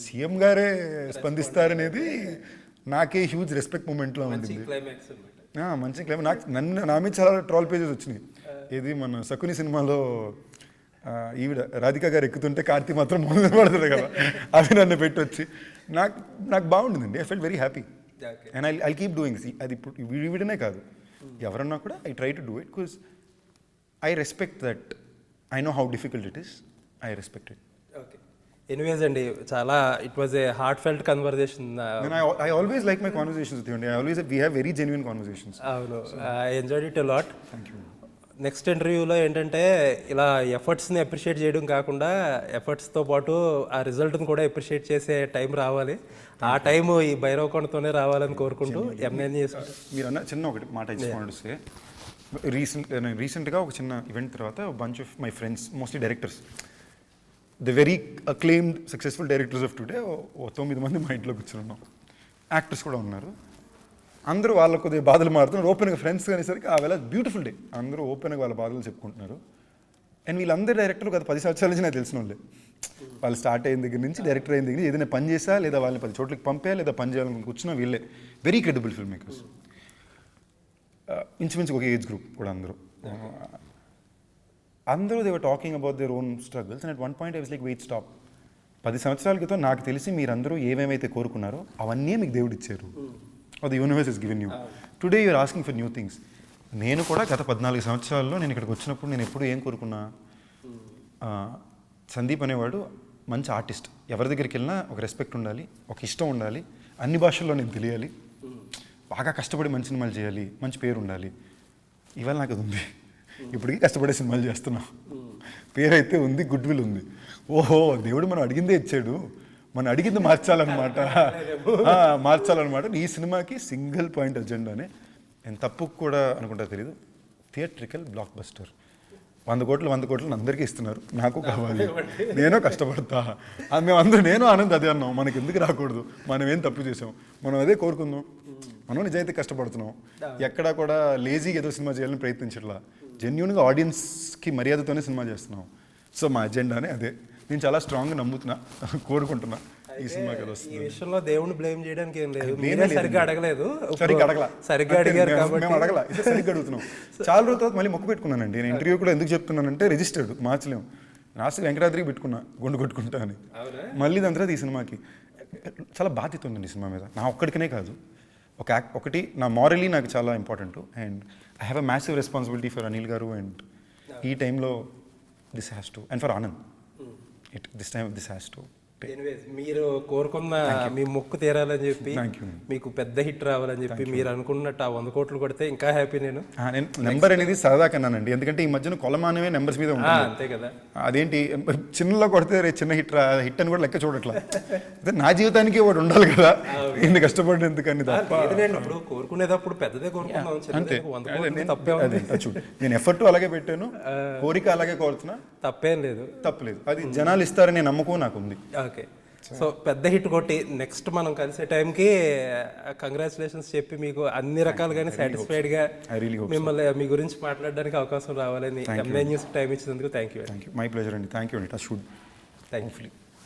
సీఎం గారే స్పందిస్తారనేది నాకే హ్యూజ్ రెస్పెక్ట్ మూమెంట్లో ఉంది. మంచి క్లైమాక్స్. నా మీద చాలా ట్రోల్ పేజెస్ వచ్చినాయి. ఇది మన శకుని సినిమాలో ఈవిడ రాధిక గారు ఎక్కుతుంటే కార్తీ మాత్రం మొదలు పడుతుంది కదా, అవి నన్ను పెట్టొచ్చి నాకు బాగుంటుందండి. I felt very happy and I keep doing. అది ఇప్పుడు ఈవిడనే కాదు, ఎవరన్నా కూడా I try to do it because I respect that. I know how difficult it is. I respect it. Okay, anyways అండి, చాలా it was a heart felt conversation. I always like my conversations with you and we have very genuine conversations. అవును, I enjoyed it a lot. Thank you. Next ఇంటర్వ్యూలో ఏంటంటే ఇలా ఎఫర్ట్స్ని అప్రిషియేట్ చేయడం కాకుండా ఎఫర్ట్స్తో పాటు ఆ రిజల్ట్ని కూడా అప్రిషియేట్ చేసే టైం రావాలి. ఆ టైం ఈ భైరవకొండతోనే రావాలని కోరుకుంటూ ఎంఎన్ చేసుకుంటారు. మీరు అన్న చిన్న ఒకటి మాట ఇచ్చుకోండి. రీసెంట్గా ఒక చిన్న ఈవెంట్ తర్వాత bunch of my friends, mostly directors, the very acclaimed successful directors of today, 9 మంది మా ఇంట్లో కూర్చున్నాం. యాక్టర్స్ కూడా ఉన్నారు. అందరూ వాళ్ళ కొద్దిగా బాధలు మారుతున్నారు. ఓపెన్గా ఫ్రెండ్స్ అనేసరికి ఆ వేళ బ్యూటిఫుల్ డే. అందరూ ఓపెన్గా వాళ్ళ బాధలు చెప్పుకుంటున్నారు. అండ్ వీళ్ళందరూ డైరెక్టర్లు గత 10 సంవత్సరాల నుంచి నాకు తెలిసిన వాళ్ళే. వాళ్ళు స్టార్ట్ అయిన దగ్గర నుంచి, డైరెక్టర్ అయిన దగ్గర నుంచి ఏదైనా పని చేసా, లేదా వాళ్ళని 10 చోట్లకి పంపా, లేదా పని చేయాలని కూర్చున్నా వీళ్ళే. Very credible film makers. ఇంచుమించు ఒక ఏజ్ గ్రూప్ కూడా అందరూ they were talking about their own struggles. And at one point I was like, wait, stop. 10 సంవత్సరాల క్రితం నాకు తెలిసి మీరందరూ ఏమేమైతే కోరుకున్నారో అవన్నీ మీకు దేవుడు ఇచ్చారు. The universe is given you. Today you're asking for new things. నేను కూడా గత 14 సంవత్సరాల్లో నేను ఇక్కడికి వచ్చినప్పుడు నేను ఎప్పుడు ఏం కోరుకున్నా, సందీప్ అనేవాడు మంచి ఆర్టిస్ట్, ఎవరి దగ్గరికి వెళ్ళినా ఒక రెస్పెక్ట్ ఉండాలి, ఒక ఇష్టం ఉండాలి, అన్ని భాషల్లో నేను తెలియాలి, బాగా కష్టపడి మంచి సినిమాలు చేయాలి, మంచి పేరు ఉండాలి. ఇవాళ నాకు అది ఉంది. ఇప్పటికీ కష్టపడే సినిమాలు చేస్తున్నాం. పేరు అయితే ఉంది, గుడ్ విల్ ఉంది. ఓహో, దేవుడు మనం అడిగిందే ఇచ్చాడు, మనం అడిగింది మార్చాలన్నమాట. ఈ సినిమాకి సింగిల్ పాయింట్ అజెండానే. నేను తప్పు కూడా అనుకుంటా తెలియదు, థియేట్రికల్ బ్లాక్ బస్టర్. 100 కోట్లు అందరికీ ఇస్తున్నారు, నాకు కావాలి, నేను కష్టపడతా. మేమందరూ, నేను ఆనంద్ అదే అన్నాం, మనకి ఎందుకు రాకూడదు, మనం ఏం తప్పు చేసాం, మనం అదే కోరుకుందాం. మనం నిజాయితీ కష్టపడుతున్నాం, ఎక్కడా కూడా లేజీగా ఏదో సినిమా చేయాలని ప్రయత్నించట్లా, జెన్యూన్గా ఆడియన్స్కి మర్యాదతోనే సినిమా చేస్తున్నాం. సో మా అజెండానే అదే. నేను చాలా స్ట్రాంగ్గా నమ్ముతున్నా, కోరుకుంటున్నా ఈ సినిమా కదా వస్తుంది. ఈ విషయంలో దేవుని బ్లేమ్ చేయడానికి ఏం లేదు. సరిగ్గా అడగలేదు, సరిగ్గా అడిగారు కాబట్టి మేము అడగల, ఇదే సరిగ్గా అడుగుతున్నాం. చాలా రోజుల తర్వాత మళ్ళీ మొక్కు పెట్టుకున్నానండి. నేను ఇంటర్వ్యూ కూడా ఎందుకు చెప్తున్నానంటే, రిజిస్టర్డ్ మార్చలేము. లాస్ట్ వెంకటాద్రికి పెట్టుకున్నా, గుండు కొట్టుకుంటా అని. మళ్ళీ దాని తర్వాత ఈ సినిమాకి చాలా బాధ్యత ఉందండి ఈ సినిమా మీద. నా ఒక్కడికనే కాదు, ఒకటి నా మారలీ నాకు చాలా important. And I have a massive responsibility for Anil గారు. అండ్ ఈ టైంలో this has to, and for Anand, this has to. మీరు కోరుకున్న మీ మొక్కు తీరాలని చెప్పి, మీకు పెద్ద హిట్ రావాలని చెప్పి మీరు అనుకున్నట్టు ఆ 100 కోట్లు కొడితే ఇంకా హ్యాపీ. నేను నెంబర్ అనేది సరదా కన్నానండి, ఎందుకంటే ఈ మధ్యన కొలమానమే నెంబర్స్ మీద ఉంటుంది. అంతే కదా, అదేంటి చిన్నలో కొడితే చిన్న హిట్ అని కూడా లెక్క చూడట్లా. నా జీవితానికి ఒకటి ఉండాలి కదా, ఇన్ని కష్టపడి ఎందుకని తప్ప. ఇప్పుడు కోరుకునేటప్పుడు పెద్దదే కోరుకున్నాం, అంతే. నేను ఎఫర్ట్ అలాగే పెట్టాను, కోరిక అలాగే కోరుతున్నా, తప్పేం లేదు, తప్పలేదు. అది జనాలు ఇస్తారనే నమ్మకం నాకు ఉంది. ఓకే, సో పెద్ద హిట్ కొట్టి నెక్స్ట్ మనం కలిసే టైంకి కంగ్రాచులేషన్స్ చెప్పి మీకు అన్ని రకాలుగానే సాటిస్ఫైడ్గా మిమ్మల్ని మీ గురించి మాట్లాడడానికి అవకాశం రావాలని ఎంఏ న్యూస్ టైం ఇచ్చినందుకు థ్యాంక్ యూ. మై ప్లెజర్ అండి, థ్యాంక్ యూ అండి. Touch wood, thank you.